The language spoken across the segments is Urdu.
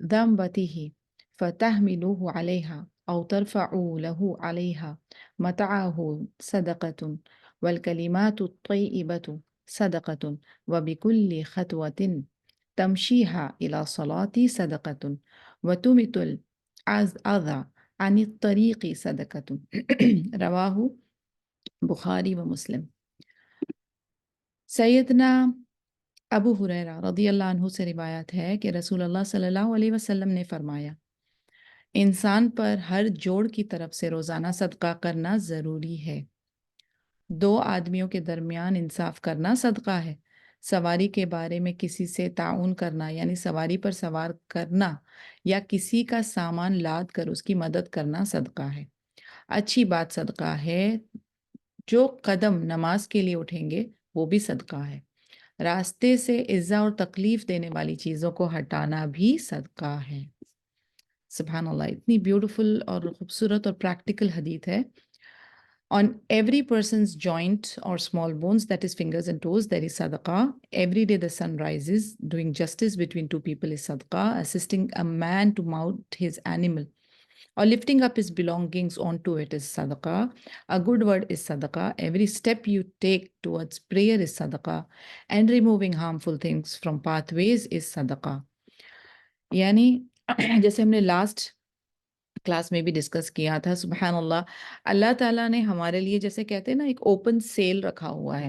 ذنبته فتحملوه عليها أو ترفعوا له عليها متاعه صدقة والكلمات الطيبة صدقة وبكل خطوة تمشيها إلى صلاة صدقة وتمت الأذى عن الطريق صدقة رواه بخاری و مسلم۔ سیدنا ابو ہریرہ رضی اللہ عنہ سے روایت ہے کہ رسول اللہ صلی اللہ علیہ وسلم نے فرمایا، انسان پر ہر جوڑ کی طرف سے روزانہ صدقہ کرنا ضروری ہے۔ دو آدمیوں کے درمیان انصاف کرنا صدقہ ہے۔ سواری کے بارے میں کسی سے تعاون کرنا یعنی سواری پر سوار کرنا یا کسی کا سامان لاد کر اس کی مدد کرنا صدقہ ہے۔ اچھی بات صدقہ ہے۔ جو قدم نماز کے لیے اٹھیں گے وہ بھی صدقہ ہے۔ راستے سے ایذا اور تکلیف دینے والی چیزوں کو ہٹانا بھی صدقہ ہے۔ سبحان اللہ، اتنی بیوٹیفل اور خوبصورت اور پریکٹیکل حدیث ہے۔ On every person's joint or small bones, that is fingers and toes, there is sadaqah. Every day the sun rises, doing justice between two people is sadaqah. Assisting a man to mount his animal or lifting up his belongings onto it is sadaqah. A good word is sadaqah. Every step you take towards prayer is sadaqah. And removing harmful things from pathways is sadaqah. یعنی جیسے ہم نے لاسٹ کلاس میں بھی ڈسکس کیا تھا، سبحان اللہ، اللہ تعالیٰ نے ہمارے لیے جیسے کہتے ہیں نا ایک اوپن سیل رکھا ہوا ہے،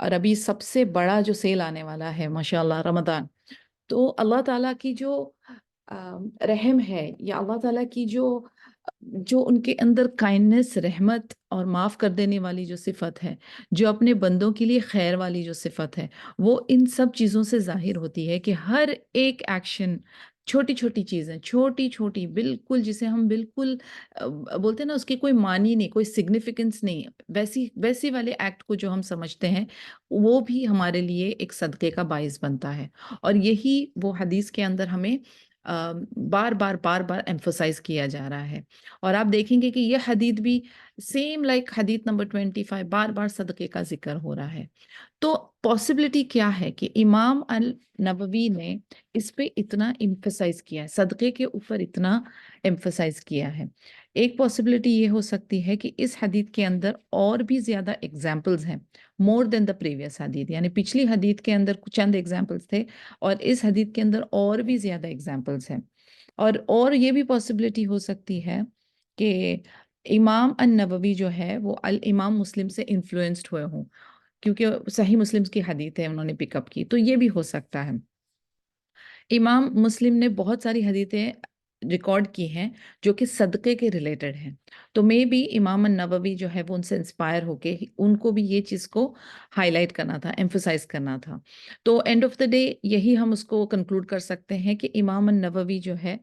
اور ابھی سب سے بڑا جو سیل آنے والا ہے ماشاءاللہ رمضان، تو اللہ تعالیٰ کی جو رحم ہے یا اللہ تعالیٰ کی جو ان کے اندر کائنڈنس، رحمت اور معاف کر دینے والی جو صفت ہے، جو اپنے بندوں کے لیے خیر والی جو صفت ہے، وہ ان سب چیزوں سے ظاہر ہوتی ہے کہ ہر ایک ایکشن، چھوٹی چھوٹی چیزیں، چھوٹی چھوٹی بالکل جسے ہم بالکل بولتے ہیں نا، اس کی کوئی معنی نہیں، کوئی سگنیفیکنس نہیں، ویسی والے ایکٹ کو جو ہم سمجھتے ہیں وہ بھی ہمارے لیے ایک صدقے کا باعث بنتا ہے۔ اور یہی وہ حدیث کے اندر ہمیں بار بار ایمفسائز کیا جا رہا ہے۔ اور آپ دیکھیں گے کہ یہ حدیث بھی سیم لائک حدیث نمبر 25 بار صدقے کا ذکر ہو رہا ہے۔ تو پاسبلٹی کیا ہے کہ امام النووی نے اس پہ اتنا ایمفسائز کیا ہے، صدقے کے اوپر اتنا ایمفسائز کیا ہے؟ ایک پاسبلٹی یہ ہو سکتی ہے کہ اس حدیث کے اندر اور بھی زیادہ ایگزامپلز ہیں، مور دین دا پریویس حدیث، یعنی پچھلی حدیث کے اندر چند ایگزامپلز تھے اور اس حدیث کے اندر اور بھی زیادہ ایگزامپلز ہیں۔ اور یہ بھی پاسبلٹی ہو سکتی ہے کہ امام النووی جو ہے وہ الامام مسلم سے انفلوئنسڈ ہوئے ہوں، کیونکہ صحیح مسلم کی حدیث ہے انہوں نے پک اپ کی، تو یہ بھی ہو سکتا ہے۔ امام مسلم نے بہت ساری حدیثیں ریکارڈ کی ہیں جو کہ صدقے کے ریلیٹڈ ہیں، تو مے بی امام النووی جو ہے وہ ان سے انسپائر ہو کے ان کو بھی یہ چیز کو ہائی لائٹ کرنا تھا، ایمفسائز کرنا تھا۔ تو اینڈ آف دا ڈے یہی ہم اس کو کنکلوڈ کر سکتے ہیں کہ امام النووی جو ہے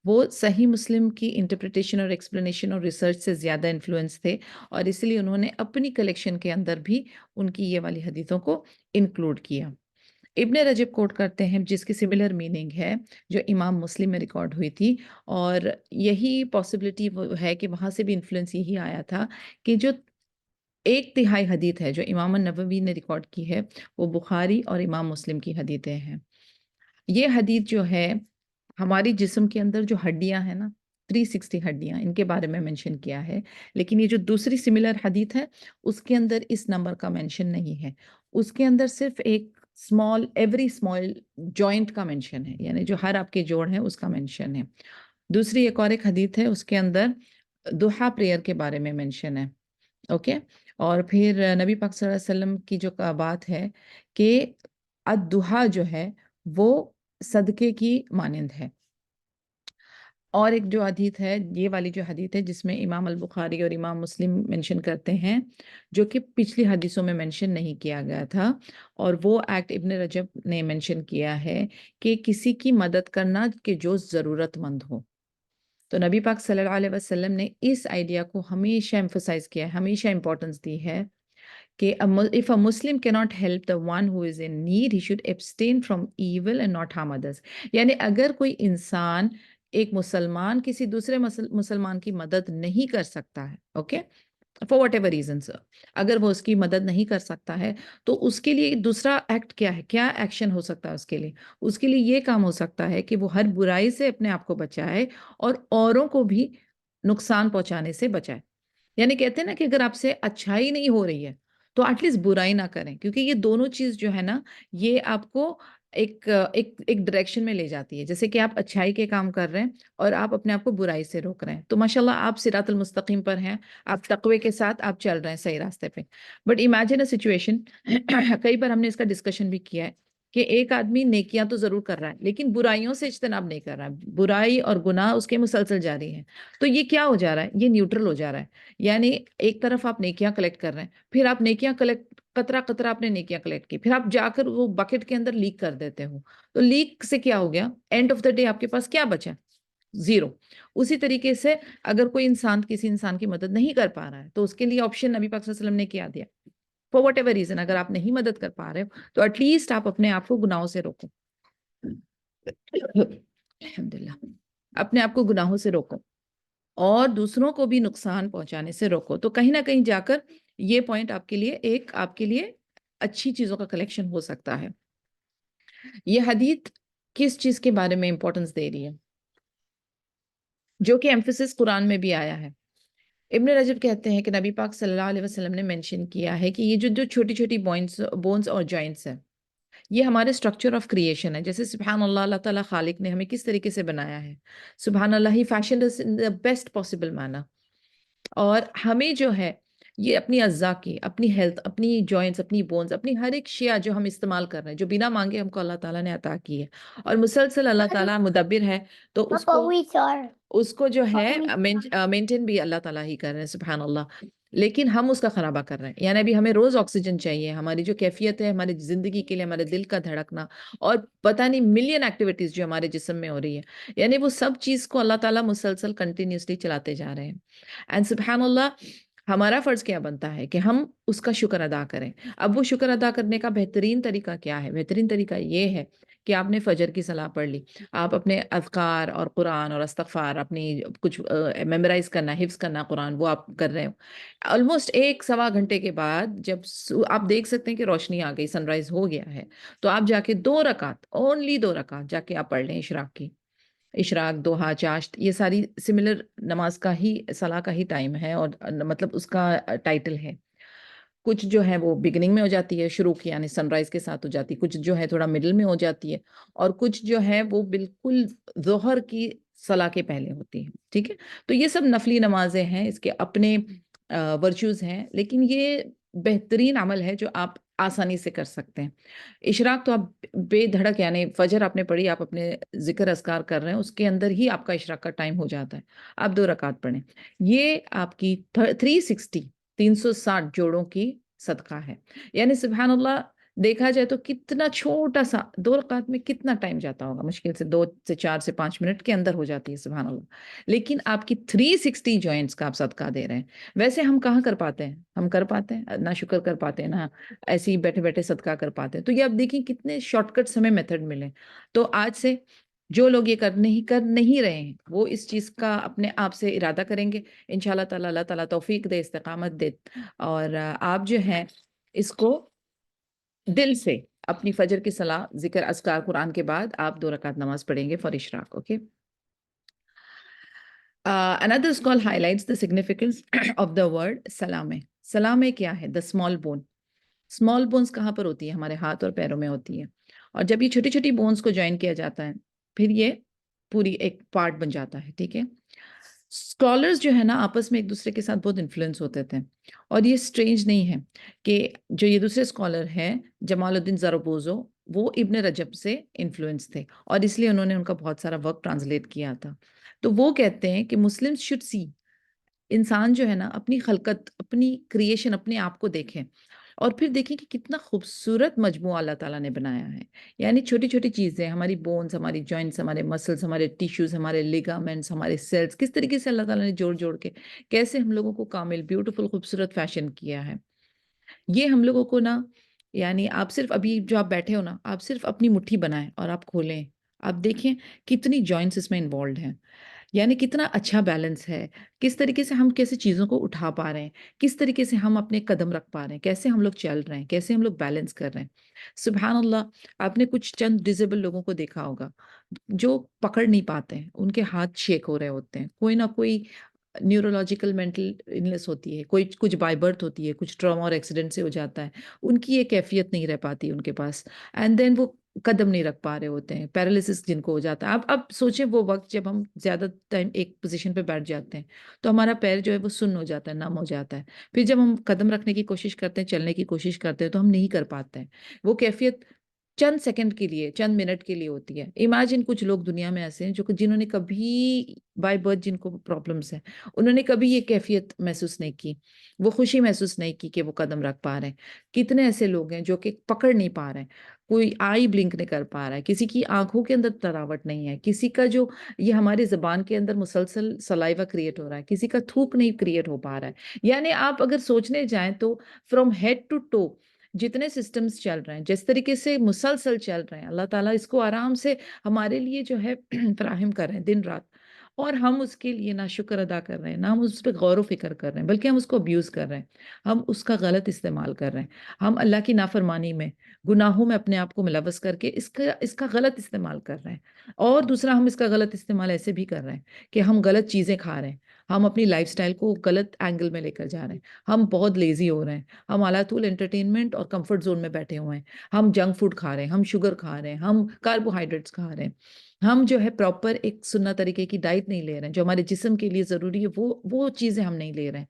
وہ صحیح مسلم کی انٹرپریٹیشن اور ایکسپلینیشن اور ریسرچ سے زیادہ انفلوئنس تھے، اور اس لیے انہوں نے اپنی کلیکشن کے اندر بھی ان کی یہ والی حدیثوں کو انکلوڈ کیا۔ ابن رجب کوٹ کرتے ہیں جس کی سملر میننگ ہے جو امام مسلم میں ریکارڈ ہوئی تھی، اور یہی پاسبلٹی ہے کہ وہاں سے بھی انفلوئنس یہی آیا تھا کہ جو 1/3 حدیث ہے جو امام النووی نے ریکارڈ کی ہے وہ بخاری اور امام مسلم کی حدیثیں ہیں۔ یہ حدیث جو ہے ہماری جسم کے اندر جو ہڈیاں ہیں نا، 360 ہڈیاں، ان کے بارے میں مینشن کیا ہے، لیکن یہ جو دوسری سملر حدیث ہے اس کے اندر اس نمبر کا مینشن نہیں ہے، اس کے اندر صرف ایک ایوری اسمال جوائنٹ کا مینشن ہے، یعنی جو ہر آپ کے جوڑ ہیں اس کا مینشن ہے۔ دوسری ایک اور ایک حدیث ہے، اس کے اندر دحا پریئر کے بارے میں مینشن ہے، اوکے. اور پھر نبی پاک صلی اللہ علیہ وسلم کی جو بات ہے کہ الدحا جو ہے وہ صدقے کی مانند ہے. اور ایک جو حدیث ہے، یہ والی جو حدیث ہے جس میں امام البخاری اور امام مسلم مینشن کرتے ہیں، جو کہ پچھلی حدیثوں میں مینشن نہیں کیا گیا تھا، اور وہ ایکٹ ابن رجب نے مینشن کیا ہے کہ کسی کی مدد کرنا کہ جو ضرورت مند ہو. تو نبی پاک صلی اللہ علیہ وسلم نے اس آئیڈیا کو ہمیشہ ایمفسائز کیا ہے، ہمیشہ امپورٹنس دی ہے کہ if a Muslim cannot help the one who is in need, he should abstain from evil and not harm others. یعنی اگر کوئی انسان، ایک مسلمان کسی دوسرے مسلمان کی مدد نہیں کر سکتا ہے، okay, for what ever reasons, اگر وہ اس کی مدد نہیں کر سکتا ہے تو اس کے لیے دوسرا ایکٹ کیا ہے، کیا ایکشن ہو سکتا ہے اس کے لیے؟ اس کے لیے یہ کام ہو سکتا ہے کہ وہ ہر برائی سے اپنے آپ کو بچائے اور اوروں کو بھی نقصان پہنچانے سے بچائے. یعنی کہتے ہیں نا کہ اگر آپ سے اچھائی نہیں ہو رہی ہے تو ایٹ لیسٹ برائی نہ کریں، کیونکہ یہ دونوں چیز جو ہے نا، یہ آپ کو ایک ڈائریکشن میں لے جاتی ہے. جیسے کہ آپ اچھائی کے کام کر رہے ہیں اور آپ اپنے آپ کو برائی سے روک رہے ہیں، تو ماشاءاللہ آپ صراط المستقیم پر ہیں، آپ تقوی کے ساتھ آپ چل رہے ہیں صحیح راستے پہ. بٹ امیجن اے سچویشن، کئی بار ہم نے اس کا ڈسکشن بھی کیا ہے کہ ایک آدمی نیکیاں تو ضرور کر رہا ہے لیکن برائیوں سے اجتناب نہیں کر رہا ہے، برائی اور گناہ اس کے مسلسل جاری ہیں. تو یہ کیا ہو جا رہا ہے؟ یہ نیوٹرل ہو جا رہا ہے. یعنی ایک طرف آپ نیکیاں کلیکٹ کر رہے ہیں، پھر آپ نیکیاں کلیکٹ، قطرہ قطرہ آپ نے نیکیاں کلیکٹ کی، پھر آپ جا کر وہ بکٹ کے اندر لیک کر دیتے ہو، تو لیک سے کیا ہو گیا؟ اینڈ آف دا ڈے آپ کے پاس کیا بچا؟ زیرو. اسی طریقے سے اگر کوئی انسان کسی انسان کی مدد نہیں کر پا رہا ہے تو اس کے لیے آپشن نبی پاک صلی اللہ علیہ وسلم نے کیا دیا؟ فار واٹ ایور ریزن، اگر آپ نہیں مدد کر پا رہے ہو تو ایٹ لیسٹ آپ اپنے آپ کو گناہوں سے روکو. الحمدللہ، اپنے آپ کو گناہوں سے روکو اور دوسروں کو بھی نقصان پہنچانے سے روکو. تو کہیں نہ کہیں جا کر یہ پوائنٹ آپ کے لیے اچھی چیزوں کا کلیکشن ہو سکتا ہے. یہ حدیث کس چیز کے بارے میں امپورٹنس دے رہی ہے؟ جو کہ ایمفیسس قرآن میں بھی آیا ہے. ابن رجب کہتے ہیں کہ نبی پاک صلی اللہ علیہ وسلم نے مینشن کیا ہے کہ یہ جو چھوٹی چھوٹی بونز اور جوائنٹس ہیں، یہ ہمارے اسٹرکچر آف کریشن ہے. جیسے سبحان اللہ، اللہ تعالیٰ خالق نے ہمیں کس طریقے سے بنایا ہے، سبحان اللہ، ہی fashion in the best possible manner. اور ہمیں جو ہے یہ اپنی اعضاء کی، اپنی ہیلتھ، اپنی جوائنٹس، اپنی بونز، اپنی ہر ایک شیعہ جو ہم استعمال کر رہے ہیں، جو بنا مانگے ہم کو اللہ تعالیٰ نے عطا کی ہے، اور مسلسل اللہ تعالیٰ مدبر ہے، تو اس کو جو ہے مینٹین بھی اللہ تعالیٰ ہی کر رہے ہیں، سبحان اللہ. لیکن ہم اس کا خرابہ کر رہے ہیں. یعنی ابھی ہمیں روز آکسیجن چاہیے، ہماری جو کیفیت ہے ہماری زندگی کے لیے، ہمارے دل کا دھڑکنا اور پتہ نہیں ملین ایکٹیویٹیز جو ہمارے جسم میں ہو رہی ہے، یعنی وہ سب چیز کو اللہ تعالیٰ مسلسل کنٹینیوسلی چلاتے جا رہے ہیں. اینڈ سبحان اللہ، ہمارا فرض کیا بنتا ہے کہ ہم اس کا شکر ادا کریں. اب وہ شکر ادا کرنے کا بہترین طریقہ کیا ہے؟ بہترین طریقہ یہ ہے کہ آپ نے فجر کی صلاح پڑھ لی، آپ اپنے اذکار اور قرآن اور استغفار، اپنی کچھ میمورائز کرنا، حفظ کرنا قرآن، وہ آپ کر رہے ہو. آلموسٹ 1-1.25 گھنٹے کے بعد جب آپ دیکھ سکتے ہیں کہ روشنی آ گئی، سن رائز ہو گیا ہے، تو آپ جا کے 2 رکعت، اونلی 2 رکعت جا کے آپ پڑھ لیں اشراق کی. اشراق، دوحہ، چاشت، یہ ساری سملر نماز کا ہی، صلاح کا ہی ٹائم ہے، اور مطلب اس کا ٹائٹل ہے. کچھ جو ہے وہ بگننگ میں ہو جاتی ہے، شروع کی یعنی سن رائز کے ساتھ ہو جاتی ہے، کچھ جو ہے تھوڑا مڈل میں ہو جاتی ہے، اور کچھ جو ہے وہ بالکل ظہر کی صلاح کے پہلے ہوتی ہے. ٹھیک ہے، تو یہ سب نفلی نمازیں ہیں، اس کے اپنے ورچوز ہیں، لیکن یہ بہترین عمل ہے جو آپ آسانی سے کر سکتے ہیں. اشراق تو آپ بے دھڑک، یعنی فجر آپ نے پڑھی، آپ اپنے ذکر اذکار کر رہے ہیں، اس کے اندر ہی آپ کا اشراق کا ٹائم ہو جاتا ہے، آپ 2 رکعت پڑھیں. یہ آپ کی 360 جوڑوں کی صدقہ ہے. یعنی سبحان اللہ، دیکھا جائے تو کتنا چھوٹا سا 2 رکعت میں کتنا ٹائم جاتا ہوگا، مشکل سے 2 سے 4 سے 5 منٹ کے اندر ہو جاتی ہے، سبحان اللہ. لیکن آپ کی 360 جوائنٹس کا آپ صدقہ دے رہے ہیں. ویسے ہم کہاں کر پاتے ہیں؟ ہم کر پاتے ہیں؟ نہ شکر کر پاتے ہیں، نہ ایسے ہی بیٹھے بیٹھے صدقہ کر پاتے ہیں. تو یہ آپ دیکھیں کتنے شارٹ کٹس ہمیں میتھڈ ملے. تو آج سے جو لوگ یہ کر نہیں رہے ہیں، وہ اس چیز کا اپنے آپ سے ارادہ کریں گے انشاءاللہ تعالی. اللہ تعالیٰ توفیق دے، استقامت دے، اور آپ جو ہیں اس کو دل سے اپنی فجر کی صلاح، ذکر اذکار قرآن کے بعد آپ 2 رکعت نماز پڑھیں گے فار اشراق. Okay. Another scholar highlights the significance of the word salame. سلامے کیا ہے؟ the small bone. Small bones کہاں پر ہوتی ہے؟ ہمارے ہاتھ اور پیروں میں ہوتی ہے. اور جب یہ چھوٹی چھوٹی بونز کو جوائن کیا جاتا ہے، پھر یہ پوری ایک پارٹ بن جاتا ہے. ٹھیک ہے. اسکالرز جو ہے نا آپس میں ایک دوسرے کے ساتھ بہت انفلوئنس ہوتے تھے، اور یہ اسٹرینج نہیں ہے کہ جو یہ دوسرے اسکالر ہیں جمال الدین زروبوزو، وہ ابن رجب سے انفلوئنس تھے، اور اس لیے انہوں نے ان کا بہت سارا ورک ٹرانسلیٹ کیا تھا. تو وہ کہتے ہیں کہ مسلم شوڈ سی، انسان جو ہے نا اپنی خلقت، اپنی کریشن، اپنے آپ کو دیکھیں، اور پھر دیکھیں کہ کتنا خوبصورت مجموعہ اللہ تعالیٰ نے بنایا ہے. یعنی چھوٹی چھوٹی چیزیں، ہماری بونز، ہماری جوائنٹس، ہمارے مسلز، ہمارے ٹیشوز، ہمارے لیگامنٹس، ہمارے سیلز، کس طریقے سے اللہ تعالیٰ نے جوڑ جوڑ کے کیسے ہم لوگوں کو کامل، بیوٹیفل، خوبصورت فیشن کیا ہے. یہ ہم لوگوں کو نا، یعنی آپ صرف ابھی جو آپ بیٹھے ہو نا، آپ صرف اپنی مٹھی بنائیں اور آپ کھولیں، آپ دیکھیں کتنی جوائنٹس اس میں انوالوڈ ہیں. یعنی کتنا اچھا بیلنس ہے، کس طریقے سے ہم کیسے چیزوں کو اٹھا پا رہے ہیں، کس طریقے سے ہم اپنے قدم رکھ پا رہے ہیں، کیسے ہم لوگ چل رہے ہیں، کیسے ہم لوگ بیلنس کر رہے ہیں. سبحان اللہ. آپ نے کچھ چند ڈیزیبل لوگوں کو دیکھا ہوگا جو پکڑ نہیں پاتے ہیں، ان کے ہاتھ شیک ہو رہے ہوتے ہیں، کوئی نہ کوئی نیورولوجیکل مینٹل النس ہوتی ہے، کوئی کچھ بائی برتھ ہوتی ہے، کچھ ٹراما اور ایکسیڈنٹ سے ہو جاتا ہے، ان کی یہ کیفیت نہیں رہ پاتی ان کے پاس، اینڈ دین وہ قدم نہیں رکھ پا رہے ہوتے ہیں، پیرالسس جن کو ہو جاتا ہے. اب سوچیں وہ وقت جب ہم زیادہ ٹائم ایک پوزیشن پہ بیٹھ جاتے ہیں تو ہمارا پیر جو ہے وہ سن ہو جاتا ہے، نم ہو جاتا ہے. پھر جب ہم قدم رکھنے کی کوشش کرتے ہیں، چلنے کی کوشش کرتے ہیں، تو ہم نہیں کر پاتے ہیں. وہ کیفیت چند سیکنڈ کے لیے، چند منٹ کے لیے ہوتی ہے. امیجن کچھ لوگ دنیا میں ایسے ہیں جنہوں نے کبھی بائی برتھ، جن کو پرابلمس ہیں، انہوں نے کبھی یہ کیفیت محسوس نہیں کی، وہ خوشی محسوس نہیں کی کہ وہ قدم رکھ پا رہے ہیں. کتنے ایسے لوگ ہیں جو کہ پکڑ نہیں پا رہے ہیں، کوئی آئی بلنک نہیں کر پا رہا ہے، کسی کی آنکھوں کے اندر تراوٹ نہیں ہے، کسی کا جو یہ ہماری زبان کے اندر مسلسل سلائیوا کریٹ ہو رہا ہے، کسی کا تھوک نہیں کریٹ ہو پا رہا ہے. یعنی آپ اگر سوچنے جائیں تو فرام ہیڈ ٹو ٹو جتنے سسٹمز چل رہے ہیں، جس طریقے سے مسلسل چل رہے ہیں، اللہ تعالیٰ اس کو آرام سے ہمارے لیے جو ہے فراہم کر رہے ہیں دن رات، اور ہم اس کے لیے نہ شکر ادا کر رہے ہیں، نہ ہم اس پہ غور و فکر کر رہے ہیں، بلکہ ہم اس کو ابیوز کر رہے ہیں، ہم اس کا غلط استعمال کر رہے ہیں، ہم اللہ کی نافرمانی میں، گناہوں میں اپنے آپ کو ملوث کر کے اس کا غلط استعمال کر رہے ہیں. اور دوسرا، ہم اس کا غلط استعمال ایسے بھی کر رہے ہیں کہ ہم غلط چیزیں کھا رہے ہیں، ہم اپنی لائف سٹائل کو غلط اینگل میں لے کر جا رہے ہیں، ہم بہت لیزی ہو رہے ہیں، ہم اعلیٰ طول انٹرٹینمنٹ اور کمفرٹ زون میں بیٹھے ہوئے ہیں، ہم جنک فوڈ کھا رہے ہیں، ہم شوگر کھا رہے ہیں، ہم کاربوہائیڈریٹس کھا رہے ہیں، ہم جو ہے پراپر ایک سنہ طریقے کی ڈائٹ نہیں لے رہے ہیں، جو ہمارے جسم کے لیے ضروری ہے وہ چیزیں ہم نہیں لے رہے ہیں.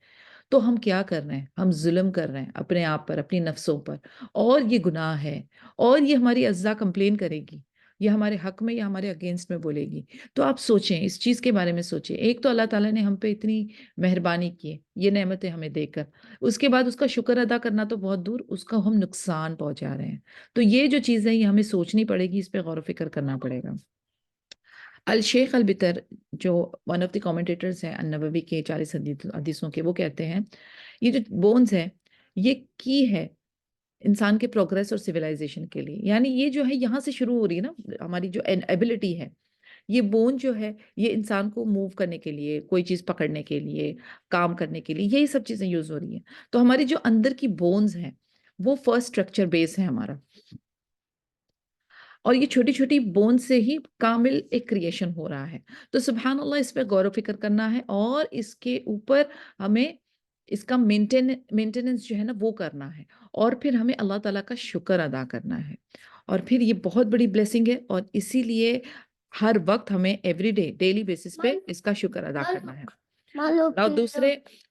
تو ہم کیا کر رہے ہیں؟ ہم ظلم کر رہے ہیں اپنے آپ پر، اپنی نفسوں پر، اور یہ گناہ ہے، اور یہ ہماری اعضاء کمپلین کرے گی، یہ ہمارے حق میں یا ہمارے اگینسٹ میں بولے گی. تو آپ سوچیں، اس چیز کے بارے میں سوچیں. ایک تو اللہ تعالیٰ نے ہم پہ اتنی مہربانی کی ہے یہ نعمتیں ہمیں دے کر، اس کے بعد اس کا شکر ادا کرنا تو بہت دور، اس کا ہم نقصان پہنچا رہے ہیں. تو یہ جو چیزیں یہ ہمیں سوچنی پڑے گی، اس پہ غور و فکر کرنا پڑے گا. الشیخ البتر، جو ون آف دی کامنٹیٹرز ہیں النووی کے 40 حدیثوں کے، وہ کہتے ہیں یہ جو بونز ہے یہ کی ہے انسان کے پروگریس اور سویلائزیشن کے لیے. یعنی یہ جو ہے یہاں سے شروع ہو رہی ہے نا، ہماری جو ایبلٹی ہے، یہ بون جو ہے یہ انسان کو موو کرنے کے لیے، کوئی چیز پکڑنے کے لیے، کام کرنے کے لیے، یہی سب چیزیں یوز ہو رہی ہیں. تو ہماری جو اندر کی بونز ہیں وہ فرسٹ اسٹرکچر بیس ہے ہمارا، اور یہ چھوٹی چھوٹی بون سے ہی کامل ایک کریشن ہو رہا ہے. تو سبحان اللہ، اس پہ غور و فکر کرنا ہے، اور اس کے اوپر ہمیں اس کا مینٹیننس جو ہے نا وہ کرنا ہے، اور پھر ہمیں اللہ تعالیٰ کا شکر ادا کرنا ہے. اور پھر یہ بہت بڑی بلیسنگ ہے، اور اسی لیے ہر وقت ہمیں ایوری ڈے، ڈیلی بیسس پہ اس کا شکر ادا کرنا ہے. اور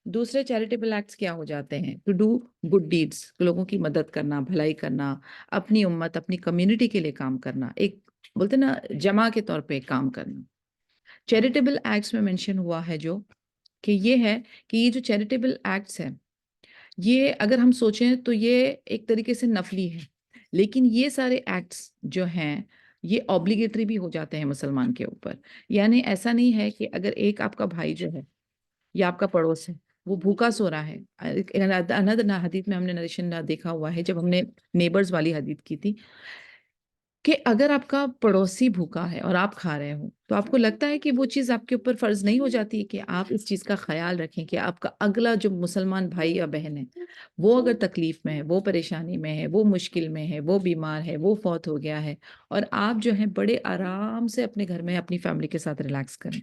دوسرے چیریٹیبل ایکٹس کیا ہو جاتے ہیں؟ ٹو ڈو گڈ ڈیڈس، لوگوں کی مدد کرنا، بھلائی کرنا، اپنی امت، اپنی کمیونٹی کے لیے کام کرنا، ایک بولتے نا جمع کے طور پہ کام کرنا. چیریٹیبل ایکٹس میں مینشن ہوا ہے جو کہ یہ ہے کہ یہ جو چیریٹیبل ایکٹس ہیں، یہ اگر ہم سوچیں تو یہ ایک طریقے سے نفلی ہے، لیکن یہ سارے ایکٹس جو ہیں یہ اوبلیگیٹری بھی ہو جاتے ہیں مسلمان کے اوپر. یعنی ایسا نہیں ہے کہ اگر ایک آپ کا بھائی جو ہے یا آپ کا پڑوس ہے وہ بھوکا سو رہا ہے. اندر حدیث میں ہم نے نریشن دیکھا ہوا ہے، جب ہم نے نیبرز والی حدیث کی تھی، کہ اگر آپ کا پڑوسی بھوکا ہے اور آپ کھا رہے ہو تو آپ کو لگتا ہے کہ وہ چیز آپ کے اوپر فرض نہیں ہو جاتی ہے کہ آپ اس چیز کا خیال رکھیں کہ آپ کا اگلا جو مسلمان بھائی یا بہن ہے وہ اگر تکلیف میں ہے، وہ پریشانی میں ہے، وہ مشکل میں ہے، وہ بیمار ہے، وہ فوت ہو گیا ہے، اور آپ جو ہیں بڑے آرام سے اپنے گھر میں اپنی فیملی کے ساتھ ریلیکس کریں،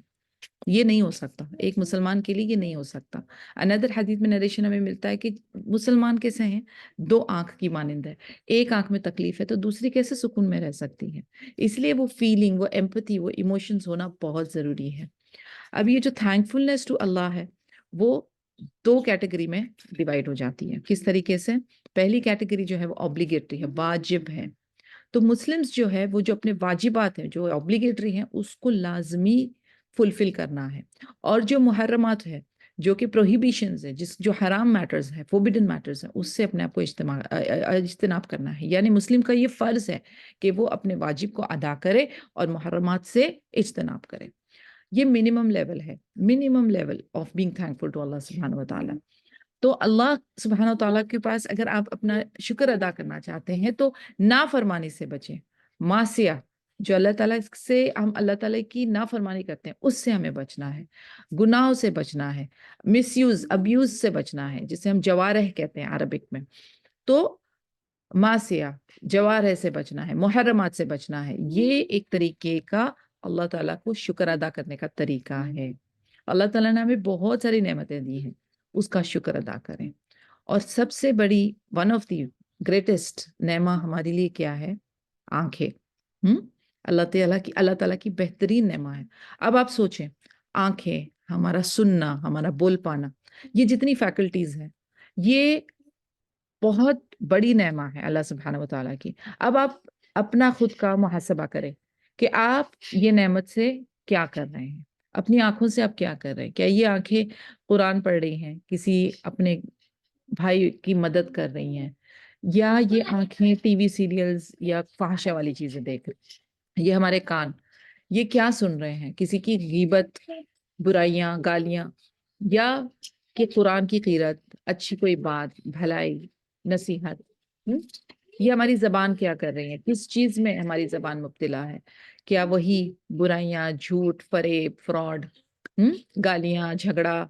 یہ نہیں ہو سکتا، ایک مسلمان کے لیے یہ نہیں ہو سکتا۔ اندر حدیث میں نریشن ہمیں ملتا ہے کہ مسلمان کیسے ہیں، دو آنکھ کی مانند ہے، ایک آنکھ میں تکلیف ہے تو دوسری کیسے سکون میں رہ سکتی ہے۔ اس لیے وہ فیلنگ، وہ ایمپتھی، وہ ایموشنز ہونا بہت ضروری ہے۔ اب یہ جو تھینکفلنس ٹو اللہ ہے وہ دو کیٹیگری میں ڈیوائڈ ہو جاتی ہے۔ کس طریقے سے؟ پہلی کیٹیگری جو ہے وہ obligatory ہے، واجب ہے۔ تو مسلمز جو ہے وہ جو اپنے واجبات ہیں جو obligatory ہیں اس کو لازمی فلفل کرنا ہے، اور جو محرمات ہے، جو کہ پروہیبیشنز ہیں، جو حرام میٹرز ہیں، فوربیڈن میٹرز ہیں، اس سے اپنے آپ کو اجتناب کرنا ہے۔ یعنی مسلم کا یہ فرض ہے کہ وہ اپنے واجب کو ادا کرے اور محرمات سے اجتناب کرے۔ یہ منیمم لیول ہے، minimum level of being thankful to اللہ سبحانہ وتعالیٰ۔ تو اللہ سبحانہ وتعالیٰ کے پاس اگر آپ اپنا شکر ادا کرنا چاہتے ہیں تو نافرمانی سے بچیں، معصیہ جو اللہ تعالیٰ سے، ہم اللہ تعالیٰ کی نافرمانی کرتے ہیں اس سے ہمیں بچنا ہے، گناہوں سے بچنا ہے، مس یوز ابیوز سے بچنا ہے جسے ہم جوارح کہتے ہیں عربک میں۔ تو معصیہ، جوارح سے بچنا ہے، محرمات سے بچنا ہے۔ یہ ایک طریقے کا اللہ تعالیٰ کو شکر ادا کرنے کا طریقہ ہے۔ اللہ تعالیٰ نے ہمیں بہت ساری نعمتیں دی ہیں، اس کا شکر ادا کریں۔ اور سب سے بڑی ون آف دی گریٹسٹ نعمہ ہمارے لیے کیا ہے؟ آنکھیں۔ اللہ تعالیٰ کی بہترین نعمہ ہے۔ اب آپ سوچیں، آنکھیں، ہمارا سننا، ہمارا بول پانا، یہ جتنی فیکلٹیز ہیں یہ بہت بڑی نعمہ ہے اللہ سبحانہ وتعالیٰ کی۔ اب آپ اپنا خود کا محاسبہ کریں کہ آپ یہ نعمت سے کیا کر رہے ہیں، اپنی آنکھوں سے آپ کیا کر رہے ہیں۔ کیا یہ آنکھیں قرآن پڑھ رہی ہیں، کسی اپنے بھائی کی مدد کر رہی ہیں، یا یہ آنکھیں ٹی وی سیریلز یا فحاشہ والی چیزیں دیکھ رہی ہیں؟ یہ ہمارے کان، یہ کیا سن رہے ہیں؟ کسی کی غیبت، برائیاں، گالیاں، یا کہ قرآن کی قرات، اچھی کوئی بات، بھلائی، نصیحت۔ یہ ہماری زبان کیا کر رہی ہے، کس چیز میں ہماری زبان مبتلا ہے؟ کیا وہی برائیاں، جھوٹ، فریب، فراڈ، گالیاں، جھگڑا،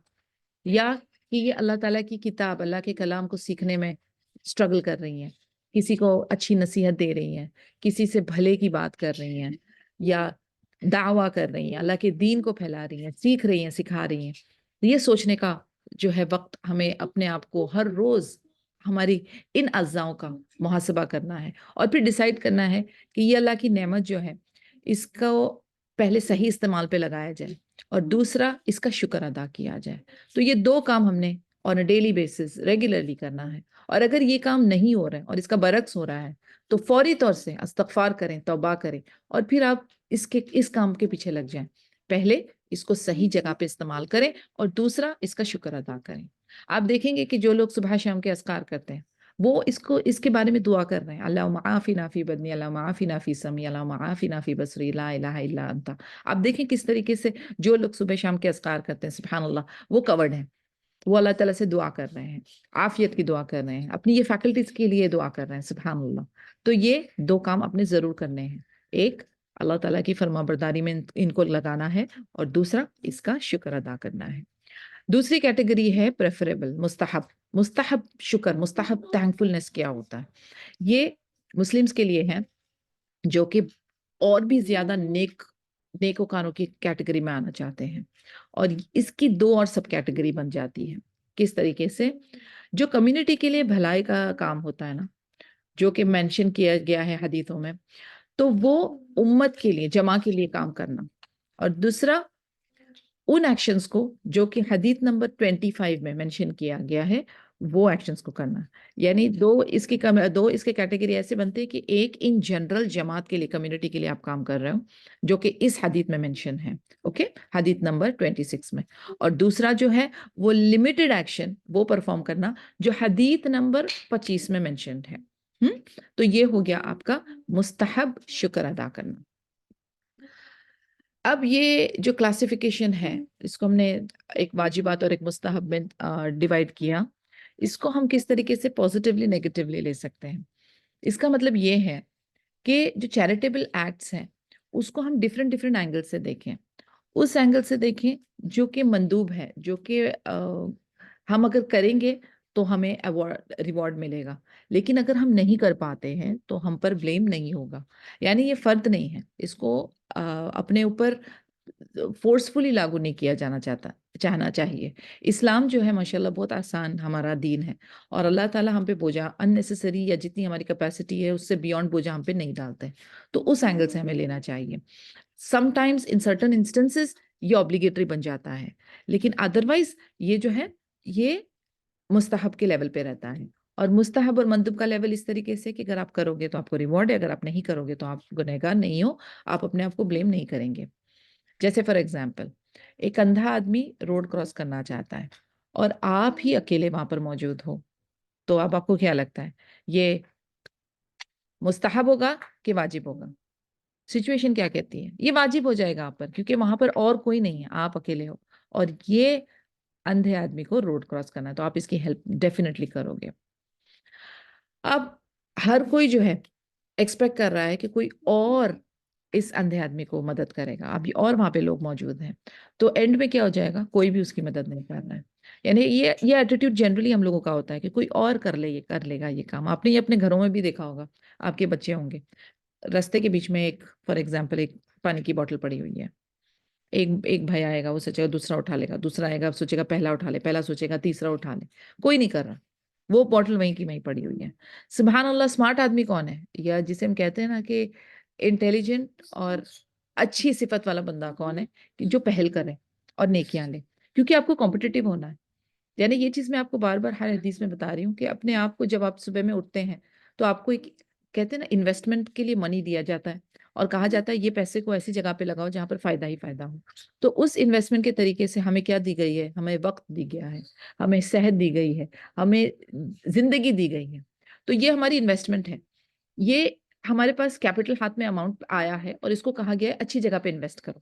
یا کہ یہ اللہ تعالیٰ کی کتاب، اللہ کے کلام کو سیکھنے میں اسٹرگل کر رہی ہیں، کسی کو اچھی نصیحت دے رہی ہیں، کسی سے بھلے کی بات کر رہی ہیں، یا دعویٰ کر رہی ہیں، اللہ کے دین کو پھیلا رہی ہیں، سیکھ رہی ہیں، سکھا رہی ہیں۔ یہ سوچنے کا جو ہے وقت ہمیں اپنے آپ کو ہر روز ہماری ان اجزاؤں کا محاسبہ کرنا ہے، اور پھر ڈیسائیڈ کرنا ہے کہ یہ اللہ کی نعمت جو ہے اس کو پہلے صحیح استعمال پہ لگایا جائے، اور دوسرا اس کا شکر ادا کیا جائے۔ تو یہ دو کام ہم نے آن اے ڈیلی بیسس ریگولرلی کرنا ہے، اور اگر یہ کام نہیں ہو رہا ہے اور اس کا برعکس ہو رہا ہے تو فوری طور سے استغفار کریں، توبہ کریں، اور پھر آپ اس کام کے پیچھے لگ جائیں۔ پہلے اس کو صحیح جگہ پہ استعمال کریں، اور دوسرا اس کا شکر ادا کریں۔ آپ دیکھیں گے کہ جو لوگ صبح شام کے اذکار کرتے ہیں وہ اس کے بارے میں دعا کر رہے ہیں، اللہم عافنا فی بدنی، اللہم عافنا فی سمعی، اللہم عافنا فی بصری، لا الہ الا انت۔ آپ دیکھیں کس طریقے سے جو لوگ صبح شام کے اذکار کرتے ہیں، سبحان اللہ، وہ کورڈ ہیں، وہ اللہ تعالیٰ سے دعا کر رہے ہیں، عافیت کی دعا کر رہے ہیں، اپنی یہ فیکلٹیز کے لیے دعا کر رہے ہیں، سبحان اللہ۔ تو یہ دو کام اپنے ضرور کرنے ہیں، ایک اللہ تعالیٰ کی فرما برداری میں ان کو لگانا ہے، اور دوسرا اس کا شکر ادا کرنا ہے۔ دوسری کیٹیگری ہے پریفریبل، مستحب۔ مستحب شکر، مستحب تھینکفلنس کیا ہوتا ہے؟ یہ مسلمز کے لیے ہے جو کہ اور بھی زیادہ نیکوکاروں کی کیٹیگری میں آنا چاہتے ہیں، اور اس کی دو اور سب کیٹیگری بن جاتی ہے۔ کس طریقے سے؟ جو کمیونٹی کے لیے بھلائی کا کام ہوتا ہے نا، جو کہ مینشن کیا گیا ہے حدیثوں میں، تو وہ امت کے لیے، جماع کے لیے کام کرنا، اور دوسرا ان ایکشنز کو جو کہ حدیث نمبر 25 میں مینشن کیا گیا ہے وہ ایکشنز کو کرنا۔ یعنی دو اس کے کیٹیگری ایسے بنتے ہیں کہ ایک ان جنرل جماعت کے لیے، کمیونٹی کے لیے آپ کام کر رہے ہو جو کہ اس حدیث میں مینشن ہے، اوکے، حدیث نمبر 26 میں، اور دوسرا جو ہے وہ لمیٹڈ ایکشن وہ پرفارم کرنا جو حدیث نمبر 25 میں مینشنڈ ہے۔ تو یہ ہو گیا آپ کا مستحب شکر ادا کرنا۔ اب یہ جو کلاسیفیکیشن ہے اس کو ہم نے ایک واجبات اور ایک مستحب میں ڈیوائڈ کیا، اس کو ہم کس طریقے سے پازیٹیولی نیگیٹیولی لے سکتے ہیں؟ اس کا مطلب یہ ہے کہ جو چیریٹیبل ایکٹس ہیں اس کو ہم ڈفرینٹ اینگل سے دیکھیں، اس اینگل سے دیکھیں جو کہ مندوب ہے، جو کہ ہم اگر کریں گے تو ہمیں ریوارڈ ملے گا، لیکن اگر ہم نہیں کر پاتے ہیں تو ہم پر بلیم نہیں ہوگا۔ یعنی یہ فرد نہیں ہے، اس کو اپنے اوپر فورسفلی لاگو نہیں کیا چاہنا چاہیے. اسلام جو ہے ماشاءاللہ بہت آسان ہمارا دین ہے, اور اللہ تعالیٰ ہم پہ بوجھا اننیسیسری یا جتنی ہماری کیپیسٹی ہے اس سے بیونڈ بوجھا ہم پہ نہیں ڈالتے, تو اس اینگل سے ہمیں لینا چاہیے. Some times in certain instances یہ obligatory بن جاتا ہے, لیکن ادروائز یہ جو ہے یہ مستحب کے لیول پہ رہتا ہے. اور مستحب اور مندوب کا لیول اس طریقے سے کہ اگر آپ کرو گے تو آپ کو ریوارڈ ہے, اگر آپ نہیں کرو گے تو آپ گنہگار نہیں ہو, آپ اپنے آپ کو بلیم نہیں کریں گے. جیسے فار ایگزامپل ایک اندھا آدمی روڈ کراس کرنا چاہتا ہے اور آپ ہی اکیلے وہاں پر موجود ہو, تو اب آپ کو کیا لگتا ہے یہ مستحب ہوگا کہ واجب ہوگا؟ سچویشن کیا کہتی ہے, یہ واجب ہو جائے گا آپ پر, کیونکہ وہاں پر اور کوئی نہیں ہے, آپ اکیلے ہو اور یہ اندھے آدمی کو روڈ کراس کرنا ہے, تو آپ اس کی ہیلپ ڈیفینیٹلی کرو گے. اب ہر کوئی جو ہے ایکسپیکٹ کر رہا ہے کہ کوئی اور اس اندھے آدمی کو مدد کرے گا, ابھی اور وہاں پہ لوگ موجود ہیں, تو اینڈ میں کیا ہو جائے گا, کوئی بھی اس کی مدد نہیں کر رہا ہے. یعنی یہ ایٹیٹیوڈ جنرلی ہم لوگوں کا ہوتا ہے کہ کوئی اور کر لے گا یہ کام. آپ نے یہ اپنے گھروں میں بھی دیکھا ہوگا, آپ کے بچے ہوں گے, رستے کے بیچ میں ایک فار ایگزامپل ایک پانی کی بوٹل پڑی ہوئی ہے, ایک بھائی آئے گا, وہ سوچے گا دوسرا اٹھا لے گا, دوسرا آئے گا سوچے گا پہلا اٹھا لے, پہلا سوچے گا تیسرا اٹھا لے, کوئی نہیں کر رہا, وہ بوٹل وہیں کی وہیں پڑی ہوئی ہے. سبحان اللہ, اسمارٹ آدمی کون ہے, یا جسے ہم کہتے ہیں نا کہ انٹیلیجنٹ اور اچھی صفت والا بندہ کون ہے, کہ جو پہل کرے اور نیکیاں لے, کیونکہ آپ کو کمپٹیٹیو ہونا ہے. یعنی یہ چیز میں آپ کو بار بار ہر حدیث میں بتا رہی ہوں کہ اپنے آپ کو جب آپ صبح میں اٹھتے ہیں تو آپ کو ایک کہتے ہیں نا انویسٹمنٹ کے لیے منی دیا جاتا ہے, اور کہا جاتا ہے یہ پیسے کو ایسی جگہ پہ لگاؤ جہاں پر فائدہ ہی فائدہ ہو. تو اس انویسٹمنٹ کے طریقے سے ہمیں کیا دی گئی ہے, ہمیں وقت دی گیا ہے, ہمیں صحت دی گئی ہے, ہمیں زندگی دی گئی ہے, تو یہ ہماری انویسٹمنٹ ہے. یہ ہمارے پاس کیپٹل ہاتھ میں اماؤنٹ آیا ہے اور اس کو کہا گیا ہے اچھی جگہ پہ انویسٹ کرو.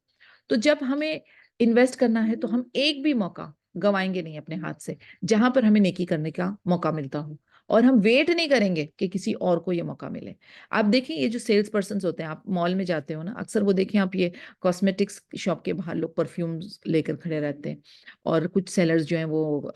تو جب ہمیں انویسٹ کرنا ہے تو ہم ایک بھی موقع گوائیں گے نہیں اپنے ہاتھ سے جہاں پر ہمیں نیکی کرنے کا موقع ملتا ہو, اور ہم ویٹ نہیں کریں گے کہ کسی اور کو یہ موقع ملے. آپ دیکھیں یہ جو سیلس پرسنز ہوتے ہیں, آپ مال میں جاتے ہو نا, اکثر وہ دیکھیں آپ یہ کاسمیٹکس شاپ کے باہر لوگ پرفیومز لے کر کھڑے رہتے ہیں, اور کچھ سیلرز جو ہیں وہ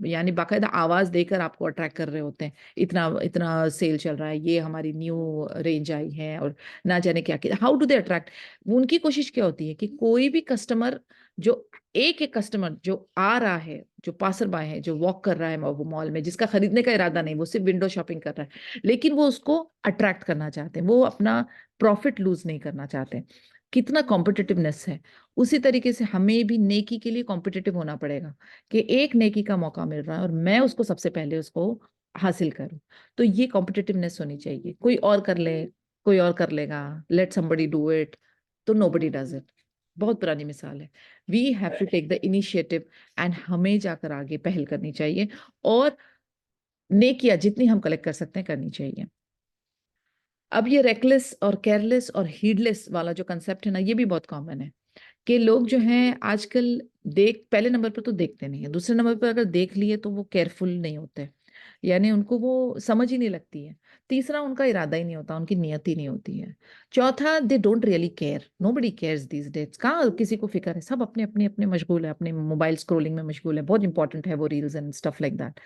یعنی باقاعدہ آواز دے کر آپ کو اٹریکٹ کر رہے ہوتے ہیں, اتنا اتنا سیل چل رہا ہے, یہ ہماری نیو رینج آئی ہے, اور نہ جانے کیا. How do they attract? ان کی کوشش کیا ہوتی ہے کہ کوئی بھی کسٹمر جو ایک کسٹمر جو آ رہا ہے, جو پاسر بائی ہے, جو واک کر رہا ہے وہ مال میں, جس کا خریدنے کا ارادہ نہیں, وہ صرف ونڈو شاپنگ کر رہا ہے, لیکن وہ اس کو اٹریکٹ کرنا چاہتے ہیں, وہ اپنا پروفٹ لوز نہیں کرنا چاہتے. کتنا کمپٹیٹیونیس ہے. اسی طریقے سے ہمیں بھی نیکی کے لیے کمپٹیٹیو ہونا پڑے گا کہ ایک نیکی کا موقع مل رہا ہے اور میں اس کو سب سے پہلے اس کو حاصل کروں. تو یہ کمپٹیٹیونیس ہونی چاہیے. کوئی اور کر لے, کوئی اور کر لے گا, لیٹ somebody do it, تو nobody does it. بہت پرانی مثال ہے. We have to take the initiative, and ہمیں جا کر آگے پہل کرنی چاہیے, اور نیکیاں جتنی ہم کلیکٹ کر سکتے ہیں کرنی چاہیے. اب یہ ریکلیس اور کیئرلیس اور ہیڈلیس والا جو کنسیپٹ ہے نا, یہ بھی بہت کامن ہے کہ لوگ جو ہیں آج کل پہلے نمبر پر تو دیکھتے نہیں ہیں, دوسرے نمبر پر اگر دیکھ لیے تو وہ کیئرفل نہیں ہوتے, یعنی ان کو وہ سمجھ ہی نہیں لگتی ہے. تیسرا, ان کا ارادہ ہی نہیں ہوتا, ان کی نیت ہی نہیں ہوتی ہے. چوتھا, they don't really care, nobody cares these days. کہاں کسی کو فکر ہے, سب اپنے مشغول ہے, اپنے موبائل اسکرولنگ میں مشغول ہے. بہت امپورٹنٹ ہے وہ reels and stuff like that.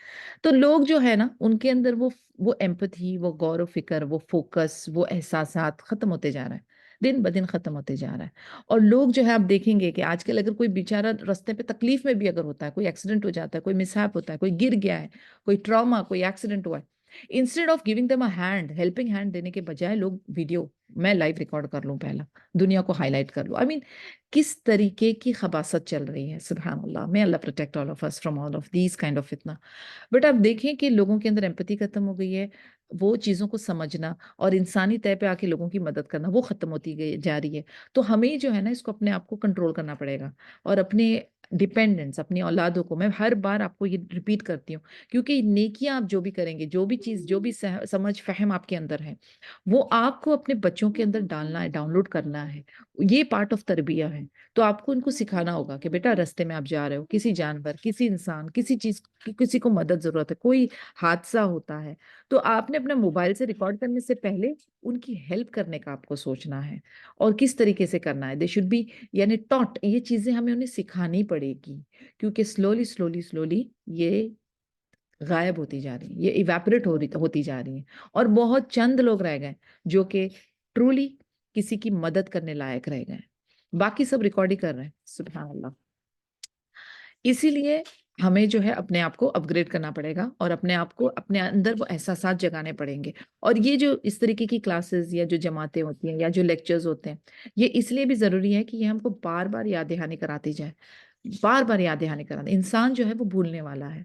تو لوگ جو ہے نا ان کے اندر وہ ایمپتھی, وہ غور و فکر, وہ فوکس, وہ احساسات ختم ہوتے جا رہے ہیں, دن بدن ختم ہوتے جا رہا ہے. اور لوگ جو ہے آپ دیکھیں گے کہ آج کل اگر کوئی بیچارہ رستے پہ تکلیف میں بھی اگر ہوتا ہے, کوئی ایکسیڈنٹ ہو جاتا ہے, کوئی مسہیپ ہوتا ہے, کوئی گر گیا ہے, کوئی ٹراما, کوئی ایکسیڈنٹ ہوا ہے, instead of giving them a hand, helping hand دینے کے بجائے لوگ ویڈیو میں لائیو ریکارڈ کر لوں, پہلا دنیا کو ہائی لائٹ کر لوں. آئی مین کس طریقے کی خباثت چل رہی ہے. سبحان اللہ, may Allah protect all of us from all of these kind of فتنہ. بٹ آپ دیکھیں کہ لوگوں کے اندر ایمپتھی ختم ہو گئی ہے, وہ چیزوں کو سمجھنا اور انسانی طے پہ آ کے لوگوں کی مدد کرنا وہ ختم ہوتی گئی جا رہی ہے. تو ہمیں جو ہے نا اس کو اپنے آپ کو کنٹرول کرنا پڑے گا, اور اپنے ڈیپینڈنس, اپنی اولادوں کو, میں ہر بار آپ کو یہ ریپیٹ کرتی ہوں, کیونکہ نیکیاں آپ جو بھی کریں گے, جو بھی چیز, جو بھی سمجھ فہم آپ کے اندر ہے, وہ آپ کو اپنے بچوں کے اندر ڈالنا ہے, ڈاؤن لوڈ کرنا ہے. یہ پارٹ آف تربیہ ہے. تو آپ کو ان کو سکھانا ہوگا کہ بیٹا رستے میں آپ جا رہے ہو, کسی جانور, کسی انسان, کسی چیز, کسی کو مدد ضرورت ہے, کوئی حادثہ ہوتا ہے, تو آپ نے اپنا موبائل سے ریکارڈ کرنے سے پہلے ان کی ہیلپ کرنے کا آپ کو سوچنا ہے, اور کس طریقے سے کرنا ہے. دے شوڈ بی یعنی ٹاٹ, یہ چیزیں ہمیں انہیں سکھانی پڑے گی, کیونکہ سلولی یہ غائب ہوتی جا رہی ہیں, یہ ایویپریٹ ہوتی جا رہی ہیں, اور بہت چند لوگ رہ گئے جو کہ ٹرولی کسی کی مدد کرنے لائق رہ گئے. باقی سب ریکارڈ ہی کر رہے ہیں. سبحان اللہ. اسی لیے ہمیں جو ہے اپنے آپ کو اپ گریڈ کرنا پڑے گا اور اپنے آپ کو اپنے اندر وہ احساسات جگانے پڑیں گے. اور یہ جو اس طریقے کی کلاسز یا جو جماعتیں ہوتی ہیں یا جو لیکچرز ہوتے ہیں، یہ اس لیے بھی ضروری ہے کہ یہ ہم کو بار بار یاد دہانی کراتی جائے. بار بار یاد دہانی کرانا. انسان جو ہے وہ بھولنے والا ہے،